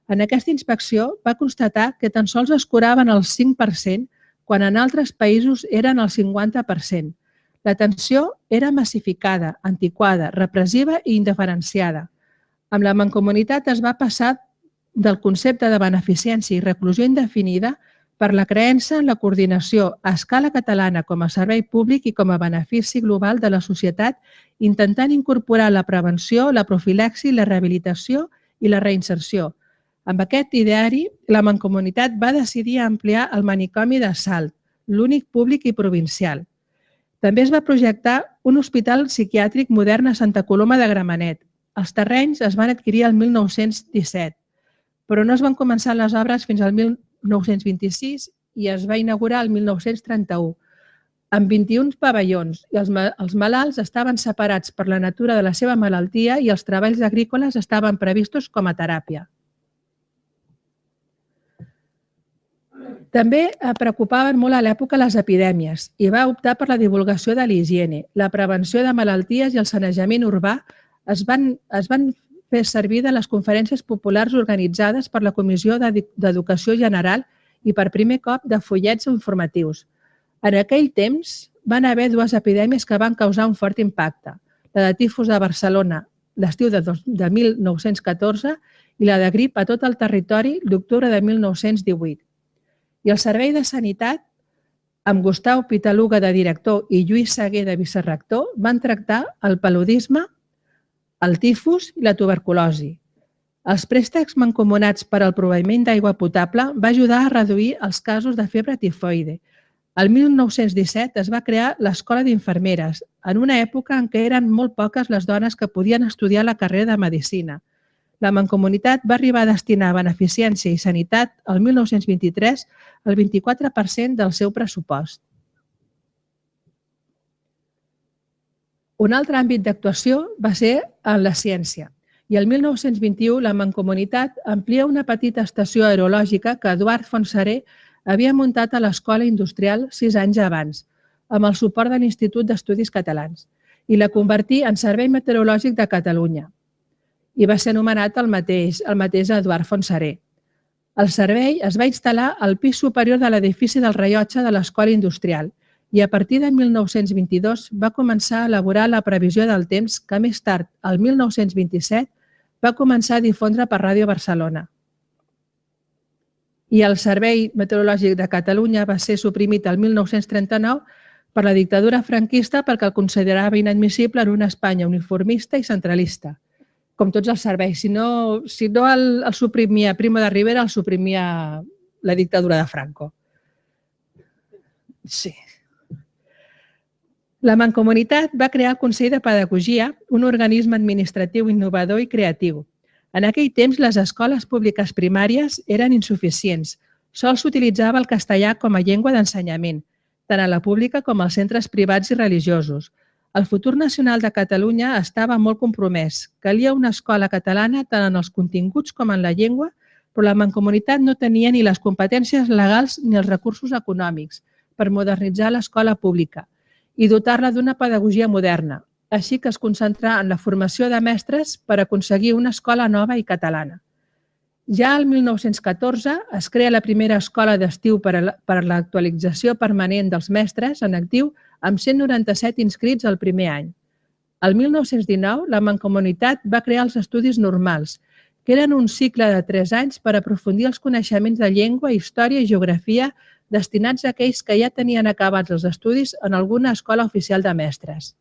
En aquesta inspecció va constatar que tan sols es curaven el 5%, quan en altres països eren el 50%. L'atenció era massificada, antiquada, repressiva i indiferenciada. Amb la Mancomunitat es va passar del concepte de beneficència i reclusió indefinida per la creença en la coordinació a escala catalana com a servei públic i com a benefici global de la societat, intentant incorporar la prevenció, la profilaxi, la rehabilitació i la reinserció. Amb aquest ideari, la Mancomunitat va decidir ampliar el manicomi de Salt, l'únic públic i provincial. També es va projectar un hospital psiquiàtric modern a Santa Coloma de Gramenet. Els terrenys es van adquirir el 1917, però no es van començar les obres fins al 1926 i es va inaugurar el 1931, amb 21 pavellons, i els malalts estaven separats per la natura de la seva malaltia i els treballs agrícoles estaven previstos com a teràpia. També preocupaven molt a l'època les epidèmies i va optar per la divulgació de l'higiene, la prevenció de malalties i el sanejament urbà es van fer servir de les conferències populars organitzades per la Comissió d'Educació General i per primer cop de fullets informatius. En aquell temps van haver dues epidèmies que van causar un fort impacte, la de tifus de Barcelona l'estiu de 1914 i la de grip a tot el territori d'octubre de 1918. I el Servei de Sanitat, amb Gustau Pitaluga de director i Lluís Seguer de vicerrector, van tractar el paludisme, el tifus i la tuberculosi. Els préstecs mancomunats per al proveïment d'aigua potable va ajudar a reduir els casos de febre tifoide. El 1917 es va crear l'Escola d'Infermeres, en una època en què eren molt poques les dones que podien estudiar la carrera de Medicina. La Mancomunitat va arribar a destinar a beneficència i sanitat el 1923 el 24% del seu pressupost. Un altre àmbit d'actuació va ser en la ciència i el 1921 la Mancomunitat amplia una petita estació aerològica que Eduard Fontserè havia muntat a l'Escola Industrial 6 anys abans, amb el suport de l'Institut d'Estudis Catalans, i la convertí en Servei Meteorològic de Catalunya. I va ser anomenat el mateix Eduard Fontserè. El servei es va instal·lar al pis superior de l'edifici del rellotge de l'Escola Industrial i a partir de 1922 va començar a elaborar la previsió del temps que més tard, el 1927, va començar a difondre per Ràdio Barcelona. I el Servei Meteorològic de Catalunya va ser suprimit el 1939 per la dictadura franquista perquè el considerava inadmissible en una Espanya uniformista i centralista. Com tots els serveis. Si no el suprimia Primo de Rivera, el suprimia la dictadura de Franco. Sí. La Mancomunitat va crear el Consell de Pedagogia, un organisme administratiu innovador i creatiu. En aquell temps, les escoles públiques primàries eren insuficients. Sols s'utilitzava el castellà com a llengua d'ensenyament, tant a la pública com als centres privats i religiosos. El futur nacional de Catalunya estava molt compromès. Calia una escola catalana tant en els continguts com en la llengua, però la Mancomunitat no tenia ni les competències legals ni els recursos econòmics per modernitzar l'escola pública i dotar-la d'una pedagogia moderna, així que es concentrà en la formació de mestres per aconseguir una escola nova i catalana. Ja el 1914 es crea la primera escola d'estiu per a l'actualització permanent dels mestres en actiu amb 197 inscrits el primer any. El 1919, la Mancomunitat va crear els estudis normals, que eren un cicle de 3 anys per aprofundir els coneixements de llengua, història i geografia destinats a aquells que ja tenien acabats els estudis en alguna escola oficial de mestres.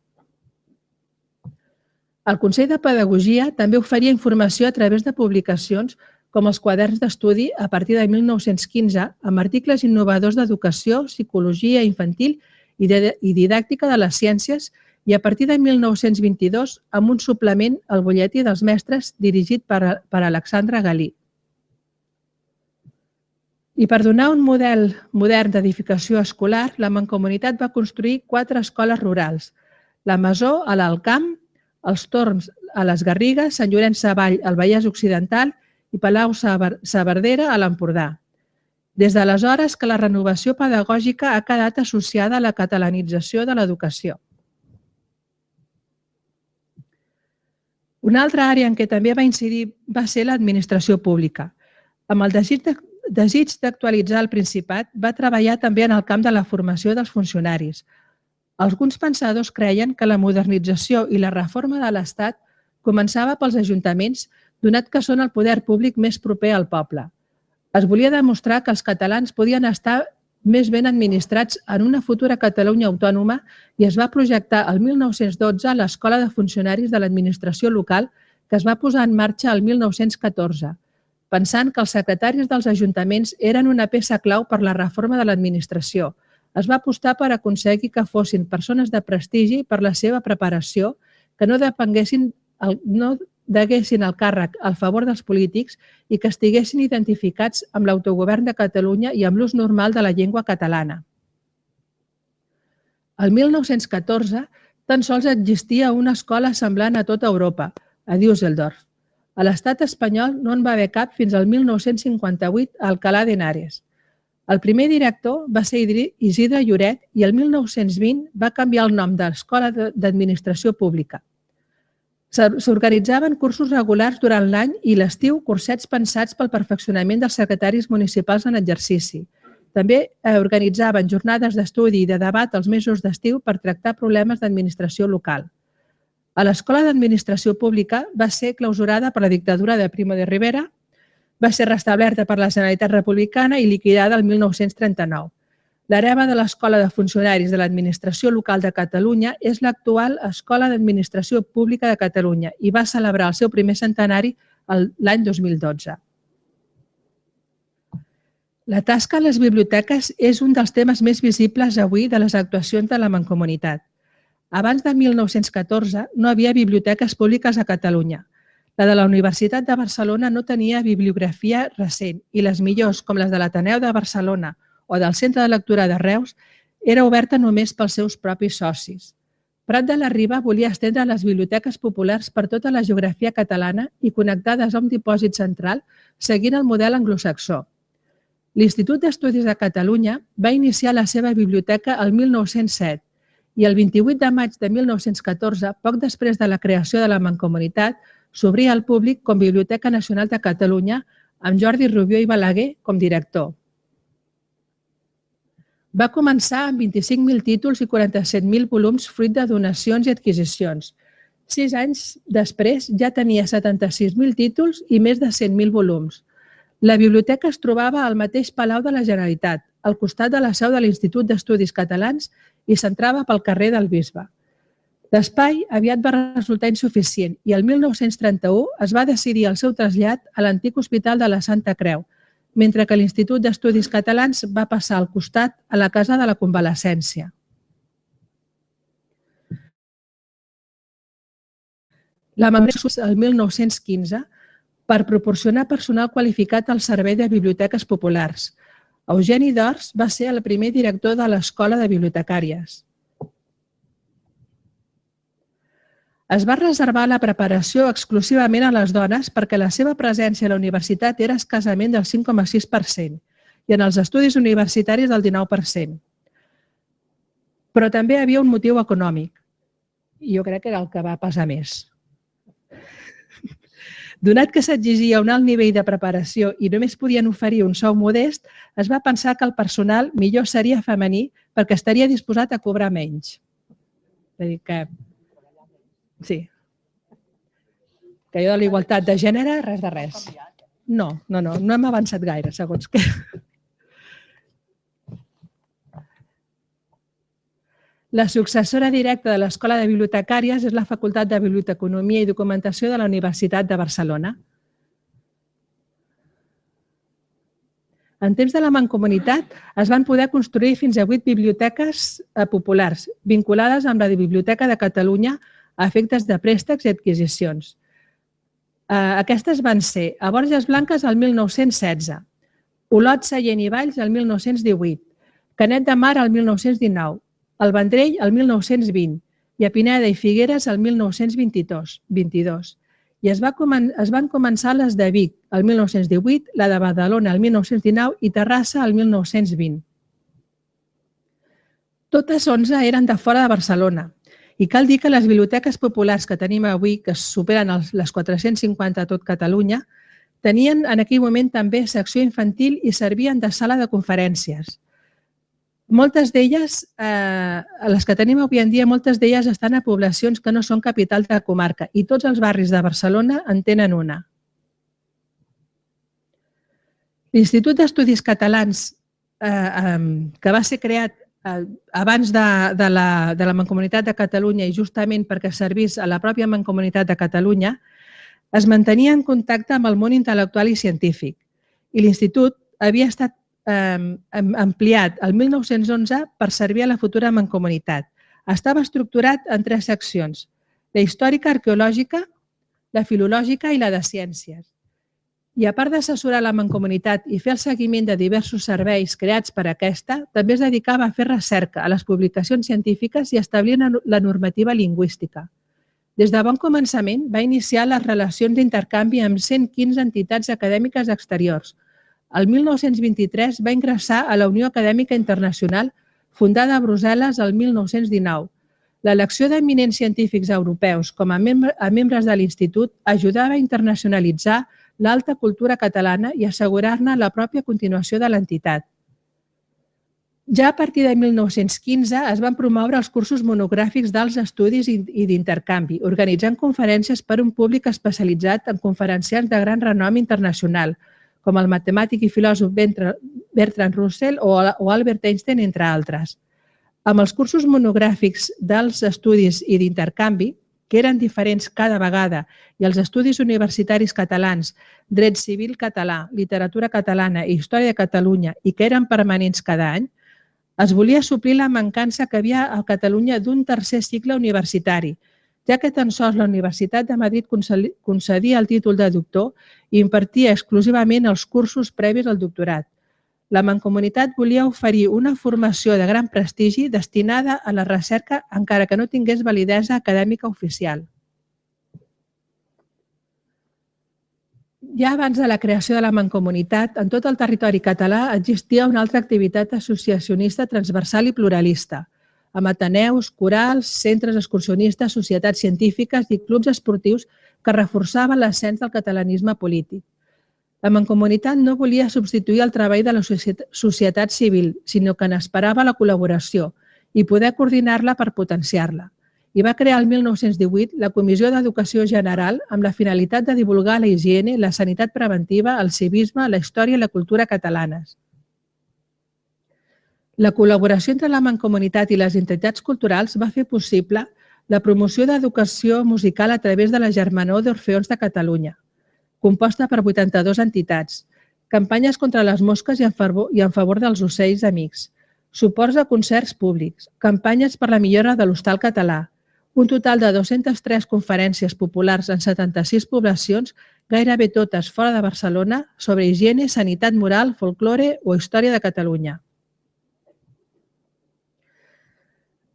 El Consell de Pedagogia també oferia informació a través de publicacions com els quaderns d'estudi a partir de 1915 amb articles innovadors d'educació, psicologia infantil i didàctica de les ciències i a partir de 1922 amb un suplement al butlletí dels mestres dirigit per Alexandre Galí. I per donar un model modern d'edificació escolar, la Mancomunitat va construir 4 escoles rurals, la Masó a l'Alt Camp, els Torms a les Garrigues, Sant Llorenç Savall al Vallès Occidental i Palau-saverdera a l'Empordà. Des d'aleshores que la renovació pedagògica ha quedat associada a la catalanització de l'educació. Una altra àrea en què també va incidir va ser l'administració pública. Amb el desig d'actualitzar el Principat, va treballar també en el camp de la formació dels funcionaris. Alguns pensadors creien que la modernització i la reforma de l'Estat començava pels ajuntaments, donat que són el poder públic més proper al poble. Es volia demostrar que els catalans podien estar més ben administrats en una futura Catalunya autònoma i es va projectar el 1912 l'Escola de Funcionaris de l'Administració Local, que es va posar en marxa el 1914, pensant que els secretaris dels ajuntaments eren una peça clau per la reforma de l'administració. Es va apostar per aconseguir que fossin persones de prestigi per la seva preparació, que no deguessin el càrrec al favor dels polítics i que estiguessin identificats amb l'autogovern de Catalunya i amb l'ús normal de la llengua catalana. El 1914 tan sols existia una escola semblant a tota Europa, a Düsseldorf. A l'estat espanyol no en va haver cap fins al 1958 a Alcalá de Henares. El primer director va ser Isidre Lloret i el 1920 va canviar el nom de l'Escola d'Administració Pública. S'organitzaven cursos regulars durant l'any i l'estiu cursets pensats pel perfeccionament dels secretaris municipals en exercici. També organitzaven jornades d'estudi i de debat als mesos d'estiu per tractar problemes d'administració local. A l'Escola d'Administració Pública va ser clausurada per la dictadura de Primo de Rivera, va ser restablerta per la Generalitat Republicana i liquidada el 1939. L'hereva de l'Escola de Funcionaris de l'Administració Local de Catalunya és l'actual Escola d'Administració Pública de Catalunya i va celebrar el seu primer centenari l'any 2012. La tasca a les biblioteques és un dels temes més visibles avui de les actuacions de la Mancomunitat. Abans de 1914 no hi havia biblioteques públiques a Catalunya. La de la Universitat de Barcelona no tenia bibliografia recent i les millors, com les de l'Ateneu de Barcelona o del Centre de Lectura de Reus, era oberta només pels seus propis socis. Prat de la Riba volia estendre les biblioteques populars per tota la geografia catalana i connectades a un dipòsit central seguint el model anglosaxó. L'Institut d'Estudis de Catalunya va iniciar la seva biblioteca el 1907 i el 28 de maig de 1914, poc després de la creació de la Mancomunitat, s'obria al públic com Biblioteca Nacional de Catalunya amb Jordi Rubió i Balaguer com director. Va començar amb 25.000 títols i 47.000 volums fruit de donacions i adquisicions. 6 anys després ja tenia 76.000 títols i més de 100.000 volums. La biblioteca es trobava al mateix Palau de la Generalitat, al costat de la seu de l'Institut d'Estudis Catalans i s'entrava pel carrer del Bisbe. L'espai aviat va resultar insuficient i el 1931 es va decidir el seu trasllat a l'antic Hospital de la Santa Creu, mentre que l'Institut d'Estudis Catalans va passar al costat a la Casa de la Convalescència. La Mancomunitat el 1915 per proporcionar personal qualificat al servei de biblioteques populars. Eugeni d'Ors va ser el primer director de l'Escola de Bibliotecàries. Es va reservar la preparació exclusivament a les dones perquè la seva presència a la universitat era escassament del 5,6% i en els estudis universitaris del 19%. Però també hi havia un motiu econòmic i jo crec que era el que va pesar més. Donat que s'exigia un alt nivell de preparació i només podien oferir un sou modest, es va pensar que el personal millor seria femení perquè estaria disposat a cobrar menys. És a dir, que sí. Que jo de la igualtat de gènere, res de res. No hem avançat gaire, segons què. La successora directa de l'Escola de Bibliotecàries és la Facultat de Biblioteconomia i Documentació de la Universitat de Barcelona. En temps de la Mancomunitat es van poder construir fins a 8 biblioteques populars, vinculades amb la Biblioteca de Catalunya a efectes de préstecs i adquisicions. Aquestes van ser a Borges Blanques el 1916, Olot, Sallent i Valls el 1918, Canet de Mar el 1919, el Vendrell el 1920 i a Pineda i Figueres el 1922. I es van començar les de Vic el 1918, la de Badalona el 1919 i Terrassa el 1920. Totes 11 eren de fora de Barcelona. I cal dir que les biblioteques populars que tenim avui, que superen les 450 a tot Catalunya, tenien en aquell moment també secció infantil i servien de sala de conferències. Moltes d'elles, les que tenim avui en dia, moltes d'elles estan a poblacions que no són capital de comarca i tots els barris de Barcelona en tenen una. L'Institut d'Estudis Catalans, que va ser creat abans de la Mancomunitat de Catalunya i justament perquè servís a la pròpia Mancomunitat de Catalunya, es mantenia en contacte amb el món intel·lectual i científic. I l'Institut havia estat ampliat el 1911 per servir a la futura Mancomunitat. Estava estructurat en 3 seccions: la històrica, arqueològica, la filològica i la de ciències. I a part d'assessorar la Mancomunitat i fer el seguiment de diversos serveis creats per aquesta, també es dedicava a fer recerca, a les publicacions científiques i a establir la normativa lingüística. Des de bon començament va iniciar les relacions d'intercanvi amb 115 entitats acadèmiques exteriors. El 1923 va ingressar a la Unió Acadèmica Internacional, fundada a Brussel·les el 1919. L'elecció d'eminents científics europeus com a membres de l'Institut ajudava a internacionalitzar l'alta cultura catalana i assegurar-ne la pròpia continuació de l'entitat. Ja a partir de 1915 es van promoure els cursos monogràfics d'alts estudis i d'intercanvi, organitzant conferències per a un públic especialitzat en conferenciants de gran renom internacional, com el matemàtic i filòsof Bertrand Russell o Albert Einstein, entre altres. Amb els cursos monogràfics d'alts estudis i d'intercanvi, que eren diferents cada vegada, i els estudis universitaris catalans, dret civil català, literatura catalana i història de Catalunya, i que eren permanents cada any, es volia suplir la mancança que havia a Catalunya d'un tercer cicle universitari, ja que tan sols la Universitat de Madrid concedia el títol de doctor i impartia exclusivament els cursos previs al doctorat. La Mancomunitat volia oferir una formació de gran prestigi destinada a la recerca encara que no tingués validesa acadèmica oficial. Ja abans de la creació de la Mancomunitat, en tot el territori català existia una altra activitat associacionista transversal i pluralista, amb ateneus, corals, centres excursionistes, societats científiques i clubs esportius que reforçaven l'ascens del catalanisme polític. La Mancomunitat no volia substituir el treball de la societat civil, sinó que n'esperava la col·laboració i poder coordinar-la per potenciar-la. I va crear el 1918 la Comissió d'Educació General amb la finalitat de divulgar la higiene, la sanitat preventiva, el civisme, la història i la cultura catalanes. La col·laboració entre la Mancomunitat i les entitats culturals va fer possible la promoció d'educació musical a través de la Germanor d'Orfeons de Catalunya, composta per 82 entitats, campanyes contra les mosques i en favor dels ocells amics, suports a concerts públics, campanyes per la millora de l'hostal català, un total de 203 conferències populars en 76 poblacions, gairebé totes fora de Barcelona, sobre higiene, sanitat moral, folklore o història de Catalunya.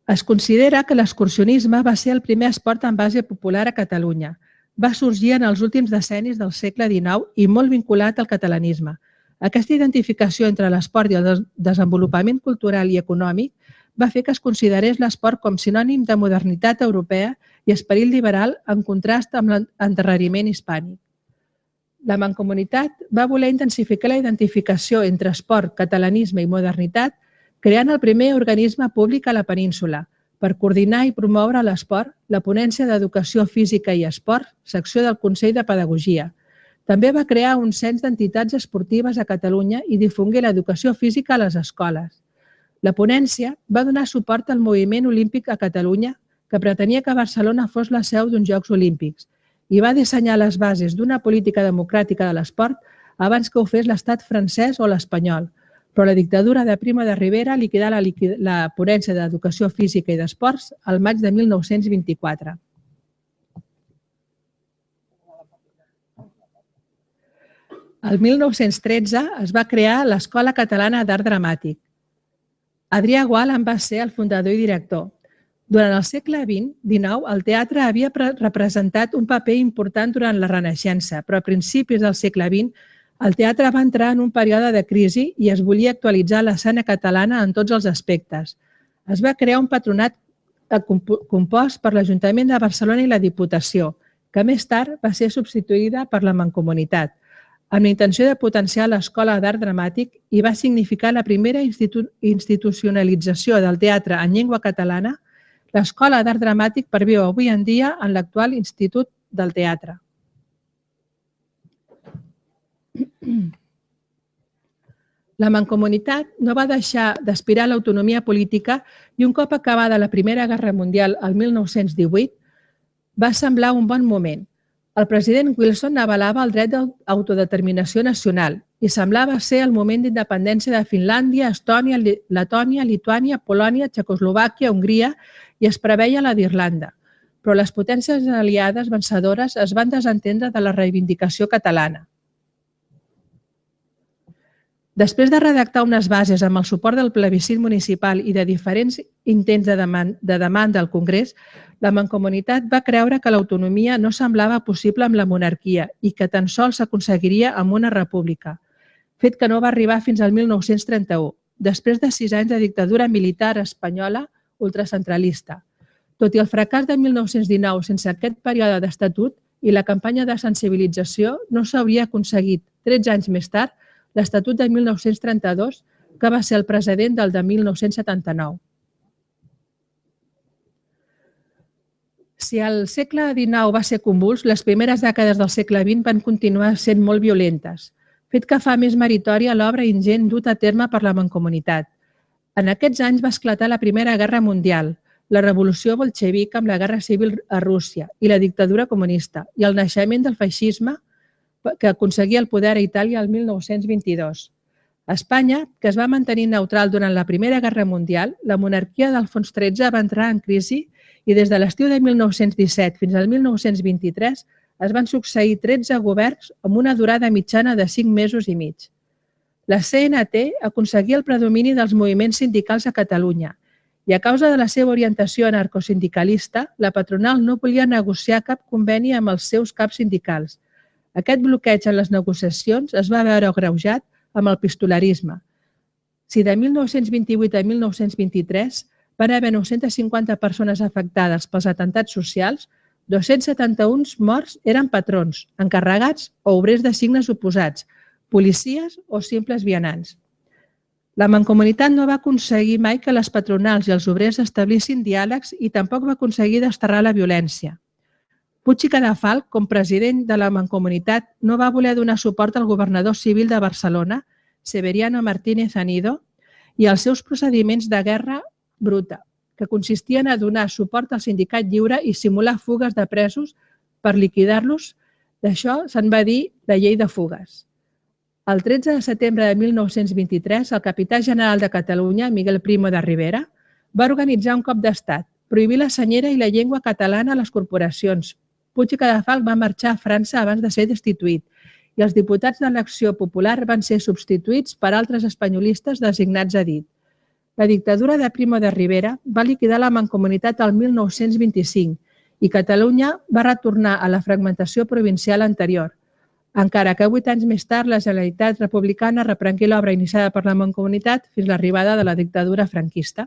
Es considera que l'excursionisme va ser el primer esport en base popular a Catalunya. Va sorgir en els últims decennis del segle XIX i molt vinculat al catalanisme. Aquesta identificació entre l'esport i el desenvolupament cultural i econòmic va fer que es considerés l'esport com sinònim de modernitat europea i esperit liberal en contrast amb l'endarreriment hispànic. La Mancomunitat va voler intensificar la identificació entre esport, catalanisme i modernitat, creant el primer organisme públic a la península per coordinar i promoure l'esport, la Ponència d'Educació Física i Esport, secció del Consell de Pedagogia. També va crear un cens d'entitats esportives a Catalunya i difongué l'educació física a les escoles. La ponència va donar suport al moviment olímpic a Catalunya, que pretenia que Barcelona fos la seu d'uns Jocs Olímpics, i va dissenyar les bases d'una política democràtica de l'esport abans que ho fes l'estat francès o l'espanyol, però la dictadura de Primo de Rivera liquidà la ponència d'Educació Física i d'Esports al maig de 1924. El 1913 es va crear l'Escola Catalana d'Art Dramàtic. Adrià Gual en va ser el fundador i director. Durant el segle XIX, el teatre havia representat un paper important durant la Renaixença, però a principis del segle XX el teatre va entrar en un període de crisi i es volia actualitzar l'escena catalana en tots els aspectes. Es va crear un patronat compost per l'Ajuntament de Barcelona i la Diputació, que més tard va ser substituïda per la Mancomunitat, amb la intenció de potenciar l'Escola d'Art Dramàtic i va significar la primera institucionalització del teatre en llengua catalana. L'Escola d'Art Dramàtic perviu avui en dia en l'actual Institut del Teatre. La Mancomunitat no va deixar d'aspirar a l'autonomia política i un cop acabada la Primera Guerra Mundial el 1918 va semblar un bon moment. El president Wilson avalava el dret d'autodeterminació nacional i semblava ser el moment d'independència de Finlàndia, Estònia, Letònia, Lituània, Polònia, Txecoslovàquia, Hongria i es preveia la d'Irlanda. Però les potències aliades vencedores es van desentendre de la reivindicació catalana. Després de redactar unes bases amb el suport del plebiscit municipal i de diferents intents de demanda al Congrés, la Mancomunitat va creure que l'autonomia no semblava possible amb la monarquia i que tan sols s'aconseguiria amb una república, fet que no va arribar fins al 1931, després de 6 anys de dictadura militar espanyola ultracentralista. Tot i el fracàs de 1919 sense aquest període d'estatut i la campanya de sensibilització, no s'hauria aconseguit 13 anys més tard l'Estatut de 1932, que va ser el precedent del de 1979. Si el segle XIX va ser convuls, les primeres dècades del segle XX van continuar sent molt violentes, fet que fa més meritòria l'obra ingent dut a terme per la Mancomunitat. En aquests anys va esclatar la Primera Guerra Mundial, la revolució bolxevica amb la Guerra Civil a Rússia i la dictadura comunista i el naixement del feixisme que aconseguia el poder a Itàlia el 1922. A Espanya, que es va mantenir neutral durant la Primera Guerra Mundial, la monarquia d'Alfons XIII va entrar en crisi i des de l'estiu de 1917 fins al 1923 es van succeir 13 governs amb una durada mitjana de 5 mesos i mig. La CNT aconseguia el predomini dels moviments sindicals a Catalunya i a causa de la seva orientació anarcosindicalista, la patronal no volia negociar cap conveni amb els seus caps sindicals. Aquest bloqueig en les negociacions es va veure agreujat amb el pistolarisme. Si de 1928 a 1923 van haver 950 persones afectades pels atemptats socials, 271 morts eren patrons, encarregats o obrers de signes oposats, policies o simples vianants. La Mancomunitat no va aconseguir mai que les patronals i els obrers establissin diàlegs i tampoc va aconseguir desterrar la violència. Puig i Cadafalch, com president de la Mancomunitat, no va voler donar suport al governador civil de Barcelona, Severiano Martínez Anido, i als seus procediments de guerra bruta, que consistien a donar suport al sindicat lliure i simular fugues de presos per liquidar-los. D'això se'n va dir la llei de fugues. El 13 de setembre de 1923, el capità general de Catalunya, Miguel Primo de Rivera, va organitzar un cop d'estat, prohibir la senyera i la llengua catalana a les corporacions. Puig i Cadafalch va marxar a França abans de ser destituït i els diputats d'elecció popular van ser substituïts per altres espanyolistes designats a dit. La dictadura de Primo de Rivera va liquidar la Mancomunitat el 1925 i Catalunya va retornar a la fragmentació provincial anterior, encara que 8 anys més tard la Generalitat Republicana reprengué l'obra iniciada per la Mancomunitat fins l'arribada de la dictadura franquista.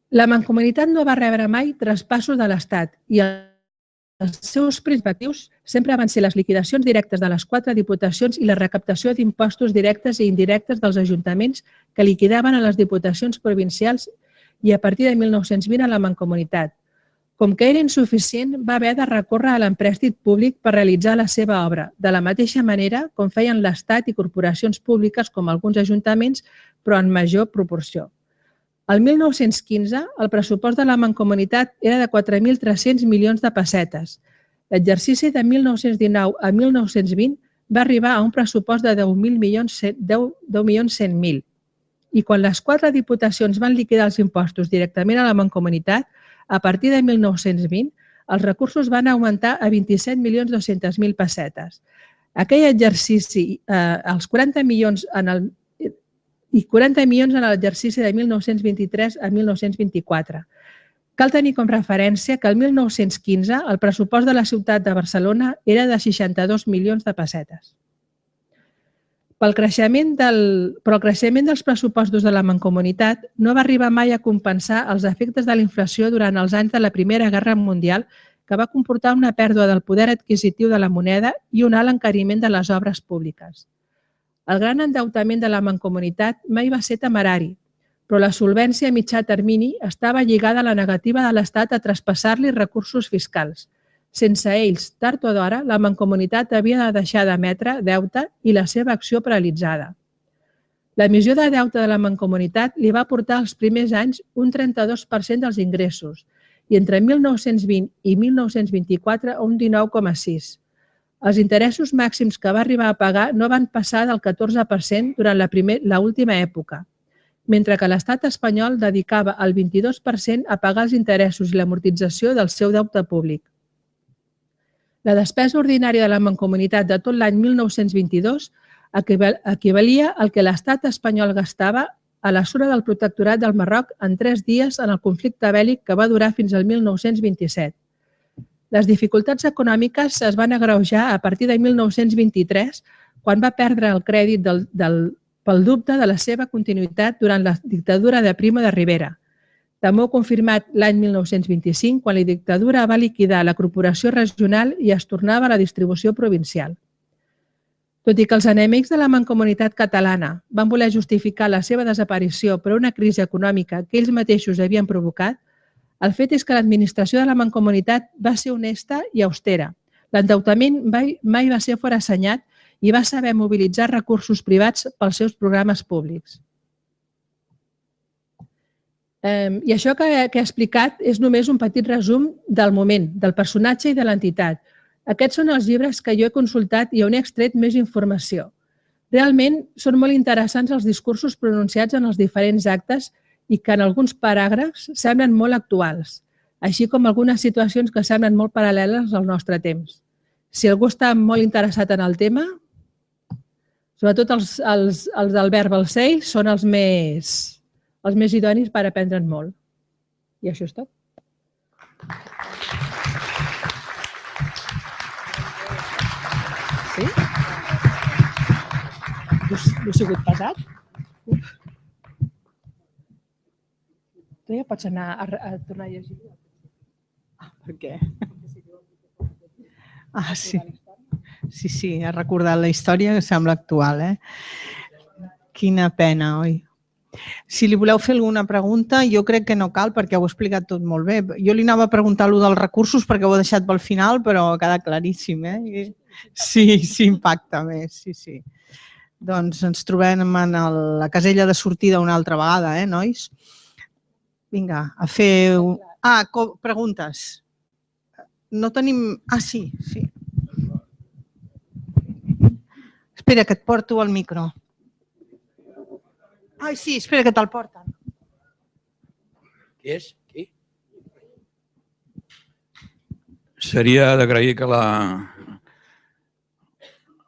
La Mancomunitat no va rebre mai traspassos de l'Estat i els seus principals sempre van ser les liquidacions directes de les 4 diputacions i la recaptació d'impostos directes i indirectes dels ajuntaments que liquidaven a les diputacions provincials i a partir de 1920 a la Mancomunitat. Com que era insuficient, va haver de recórrer a l'emprèstit públic per realitzar la seva obra, de la mateixa manera com feien l'Estat i corporacions públiques com alguns ajuntaments, però en major proporció. El 1915, el pressupost de la Mancomunitat era de 4.300 milions de pessetes. L'exercici de 1919 a 1920 va arribar a un pressupost de 10.100.000. I quan les 4 diputacions van liquidar els impostos directament a la Mancomunitat, a partir de 1920, els recursos van augmentar a 27.200.000 pessetes. Aquell exercici, els 40 milions en l'exercici de 1923 a 1924. Cal tenir com referència que el 1915 el pressupost de la ciutat de Barcelona era de 62 milions de pessetes. Però el creixement dels pressupostos de la Mancomunitat no va arribar mai a compensar els efectes de la inflació durant els anys de la Primera Guerra Mundial, que va comportar una pèrdua del poder adquisitiu de la moneda i un alt encariment de les obres públiques. El gran endeutament de la Mancomunitat mai va ser temerari, però la solvència a mitjà termini estava lligada a la negativa de l'Estat a traspassar-li recursos fiscals. Sense ells, tard o d'hora, la Mancomunitat havia de deixar d'emetre deute i la seva acció paralitzada. L'emissió de deute de la Mancomunitat li va portar els primers anys un 32% dels ingressos i entre 1920 i 1924 un 19,6%. Els interessos màxims que va arribar a pagar no van passar del 14% durant l'última època, mentre que l'estat espanyol dedicava el 22% a pagar els interessos i l'amortització del seu deute públic. La despesa ordinària de la Mancomunitat de tot l'any 1922 equivalia al que l'estat espanyol gastava a la zona del protectorat del Marroc en 3 dies en el conflicte bèl·lic que va durar fins al 1927. Les dificultats econòmiques es van agreujar a partir de 1923, quan va perdre el crèdit pel dubte de la seva continuïtat durant la dictadura de Primo de Rivera. També confirmat l'any 1925, quan la dictadura va liquidar la corporació regional i es tornava a la distribució provincial. Tot i que els enemics de la Mancomunitat catalana van voler justificar la seva desaparició per una crisi econòmica que ells mateixos havien provocat, el fet és que l'administració de la Mancomunitat va ser honesta i austera. L'endeutament mai va ser forassenyat i va saber mobilitzar recursos privats pels seus programes públics. I això que he explicat és només un petit resum del moment, del personatge i de l'entitat. Aquests són els llibres que jo he consultat i on he extret més informació. Realment són molt interessants els discursos pronunciats en els diferents actes i que en alguns paràgrafs semblen molt actuals, així com algunes situacions que semblen molt paral·leles al nostre temps. Si algú està molt interessat en el tema, sobretot els d'Albert Balcells són els més idonis per aprendre'n molt. I això és tot. Sí? No he sigut pesat? Tu ja pots anar a tornar a llegir. Per què? Sí. Sí, ha recordat la història que sembla actual. Quina pena, oi? Si li voleu fer alguna pregunta, jo crec que no cal perquè ho he explicat tot molt bé. Jo li anava a preguntar allò dels recursos perquè ho he deixat pel final, però ha quedat claríssim. Sí, impacta més, sí. Doncs ens trobem en la casella de sortida una altra vegada, nois? Vinga, a fer... preguntes. No tenim... Sí. Espera, que et porto el micro. Sí, espera, que te'l porten. Qui és? Qui? Seria d'agrair que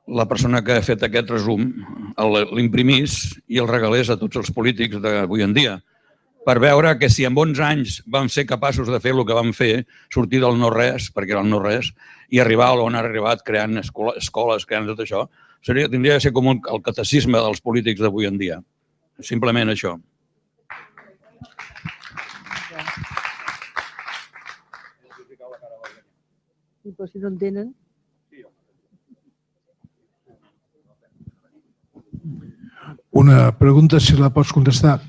la persona que ha fet aquest resum l'imprimís i el regalés a tots els polítics d'avui en dia, per veure que si en 11 anys vam ser capaços de fer el que vam fer, sortir del no-res, perquè era el no-res, i arribar on ha arribat creant escoles, creant tot això, tindria de ser com el catecisme dels polítics d'avui en dia. Simplement això. Però si no entenen... Una pregunta, si la pots contestar.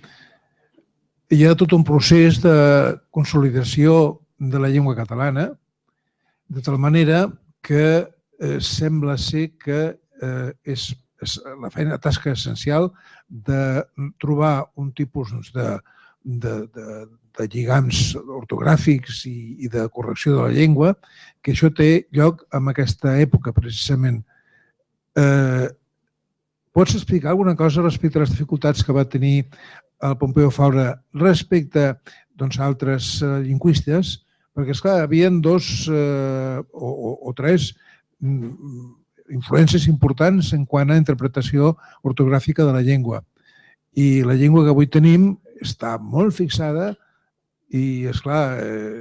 Hi ha tot un procés de consolidació de la llengua catalana, de tal manera que sembla ser que és la tasca essencial de trobar un tipus de lligams ortogràfics i de correcció de la llengua, que això té lloc en aquesta època, precisament. Pots explicar alguna cosa respecte a les dificultats que va tenir el Pompeu Fabra respecte a altres lingüistes? Perquè, esclar, hi havia 2 o 3 influències importants en quant a interpretació ortogràfica de la llengua. I la llengua que avui tenim està molt fixada i, esclar,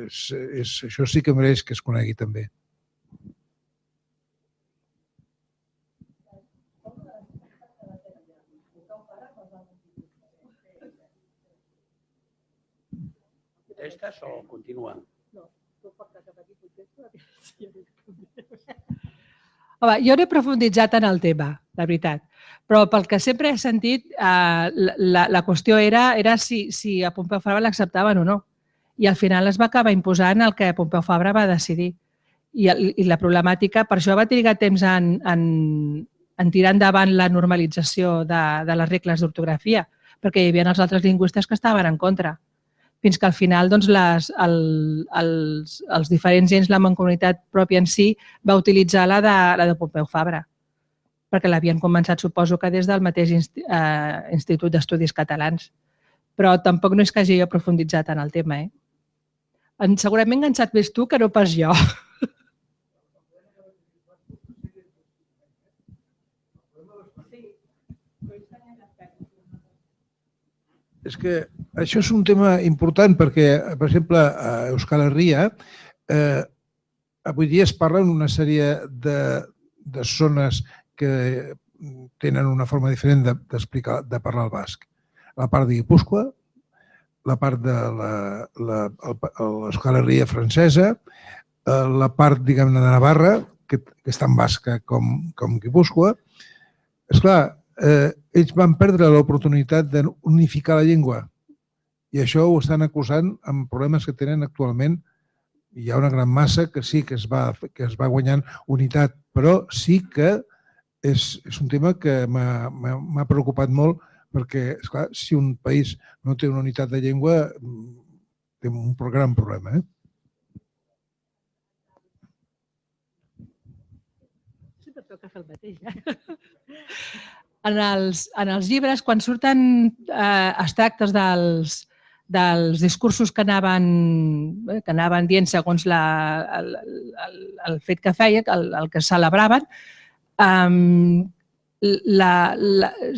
això sí que mereix que es conegui també. Contestes o continua? No, tu portes a petit Home, jo no he profunditzat en el tema, la veritat, però pel que sempre he sentit, la qüestió era si a Pompeu Fabra l'acceptaven o no. I al final es va acabar imposant el que Pompeu Fabra va decidir. I la problemàtica, per això va trigar temps en tirar endavant la normalització de les regles d'ortografia, perquè hi havia els altres lingüistes que estaven en contra. Fins que al final els diferents gens, la mancomunitat pròpia en si, va utilitzar la de Pompeu Fabra, perquè l'havien començat, suposo que des del mateix Institut d'Estudis Catalans. Però tampoc no és que hagi aprofunditzat en el tema. Segurament en saps més tu que no pas jo. És que això és un tema important perquè, per exemple, a Euskal Herria avui dia es parlen una sèrie de zones que tenen una forma diferent de parlar el basc. La part de Guipúscoa, la part de l'Euskal Herria francesa, la part, diguem-ne, de Navarra, que és tan basca com Guipúscoa. Esclar, ells van perdre l'oportunitat d'unificar la llengua i això ho estan acusant amb problemes que tenen actualment. Hi ha una gran massa que sí que es va guanyant unitat, però sí que és un tema que m'ha preocupat molt perquè, esclar, si un país no té una unitat de llengua, té un gran problema. Sí, però toca fer el mateix. En els llibres, quan surten extractes dels discursos que anaven dient segons el fet que feia, el que celebraven,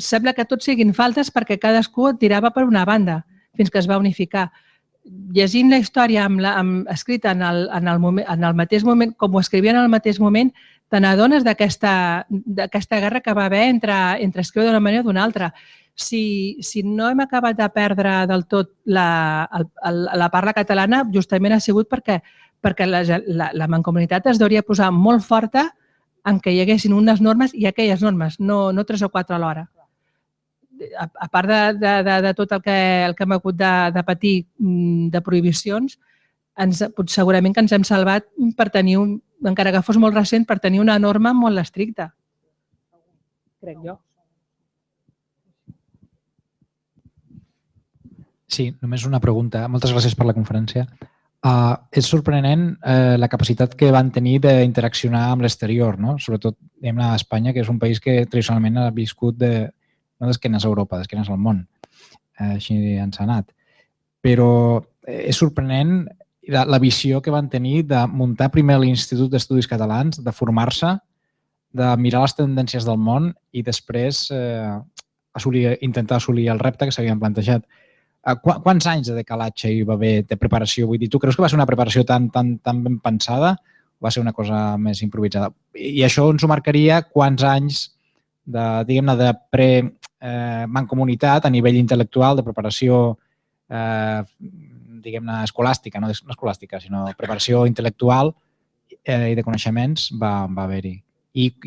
sembla que tots siguin faltes perquè cadascú tirava per una banda fins que es va unificar. Llegint la història escrita en el mateix moment, com ho escrivien en el mateix moment, te n'adones d'aquesta guerra que va haver entre escriure d'una manera o d'una altra. Si no hem acabat de perdre del tot la parla catalana, justament ha sigut perquè la mancomunitat es hauria posar molt forta en què hi haguessin unes normes i aquelles normes, no 3 o 4 alhora. A part de tot el que hem hagut de patir de prohibicions, segurament que ens hem salvat per tenir, encara que fos molt recent, per tenir una norma molt estricta. Crec jo. Sí, només una pregunta. Moltes gràcies per la conferència. És sorprenent la capacitat que van tenir d'interaccionar amb l'exterior, no? Sobretot a Espanya, que és un país que tradicionalment ha viscut no d'esquenes a Europa, d'esquenes al món. Així ens ha anat. Però és sorprenent la visió que van tenir de muntar primer l'Institut d'Estudis Catalans, de formar-se, de mirar les tendències del món i després intentar assolir el repte que s'havien plantejat. Quants anys de decalatge hi va haver de preparació? Vull dir, tu creus que va ser una preparació tan ben pensada o va ser una cosa més improvisada? I això ens ho marcaria quants anys de pre-mancomunitat a nivell intel·lectual, de preparació escolàstica, no escolàstica, sinó preparació intel·lectual i de coneixements va haver-hi. I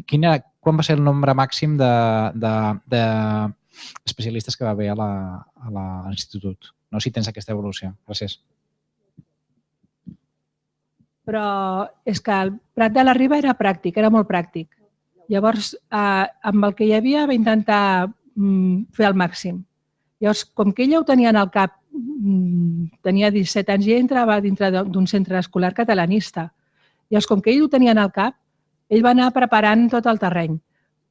quan va ser el nombre màxim d'especialistes que va haver a l'institut? No sé si tens aquesta evolució. Gràcies. Però és que el Prat de la Riba era pràctic, era molt pràctic. Llavors, amb el que hi havia va intentar fer el màxim. Llavors, com que ella ho tenia en el cap, tenia 17 anys i entrava dintre d'un centre escolar catalanista. Llavors, com que ell ho tenia en el cap, ell va anar preparant tot el terreny.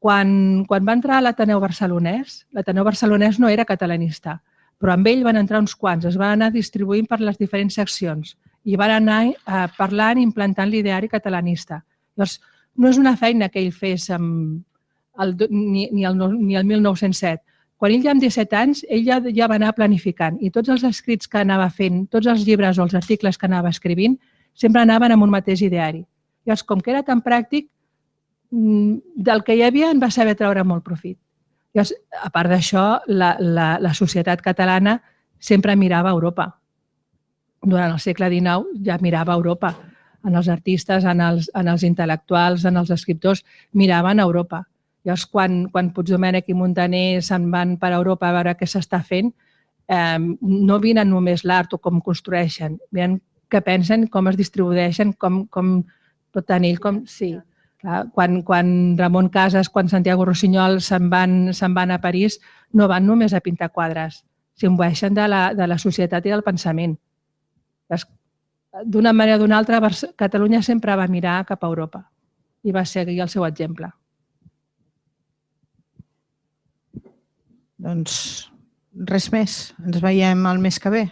Quan va entrar a l'Ateneu Barcelonès no era catalanista, però amb ell van entrar uns quants, es van anar distribuint per les diferents seccions i van anar parlant i implantant l'ideari catalanista. Llavors, no és una feina que ell fes ni el 1907. Quan ell ja amb 17 anys, ell ja va anar planificant i tots els escrits que anava fent, tots els llibres o els articles que anava escrivint, sempre anaven amb un mateix ideari. Llavors, com que era tan pràctic, del que hi havia en va saber treure molt profit. Llavors, a part d'això, la societat catalana sempre mirava a Europa. Durant el segle XIX ja mirava a Europa. En els artistes, en els intel·lectuals, en els escriptors, miraven a Europa. Llavors, quan Puigdomènech i Muntaner se'n van per a Europa a veure què s'està fent, no miren només l'art o com construeixen, miren què pensen, com es distribueixen, com Però tant ell com... Sí. Quan Ramon Casas, quan Santiago Rossinyol se'n van a París, no van només a pintar quadres, s'imbueixen de la societat i del pensament. D'una manera o d'una altra, Catalunya sempre va mirar cap a Europa i va seguir el seu exemple. Doncs res més. Ens veiem el mes que ve.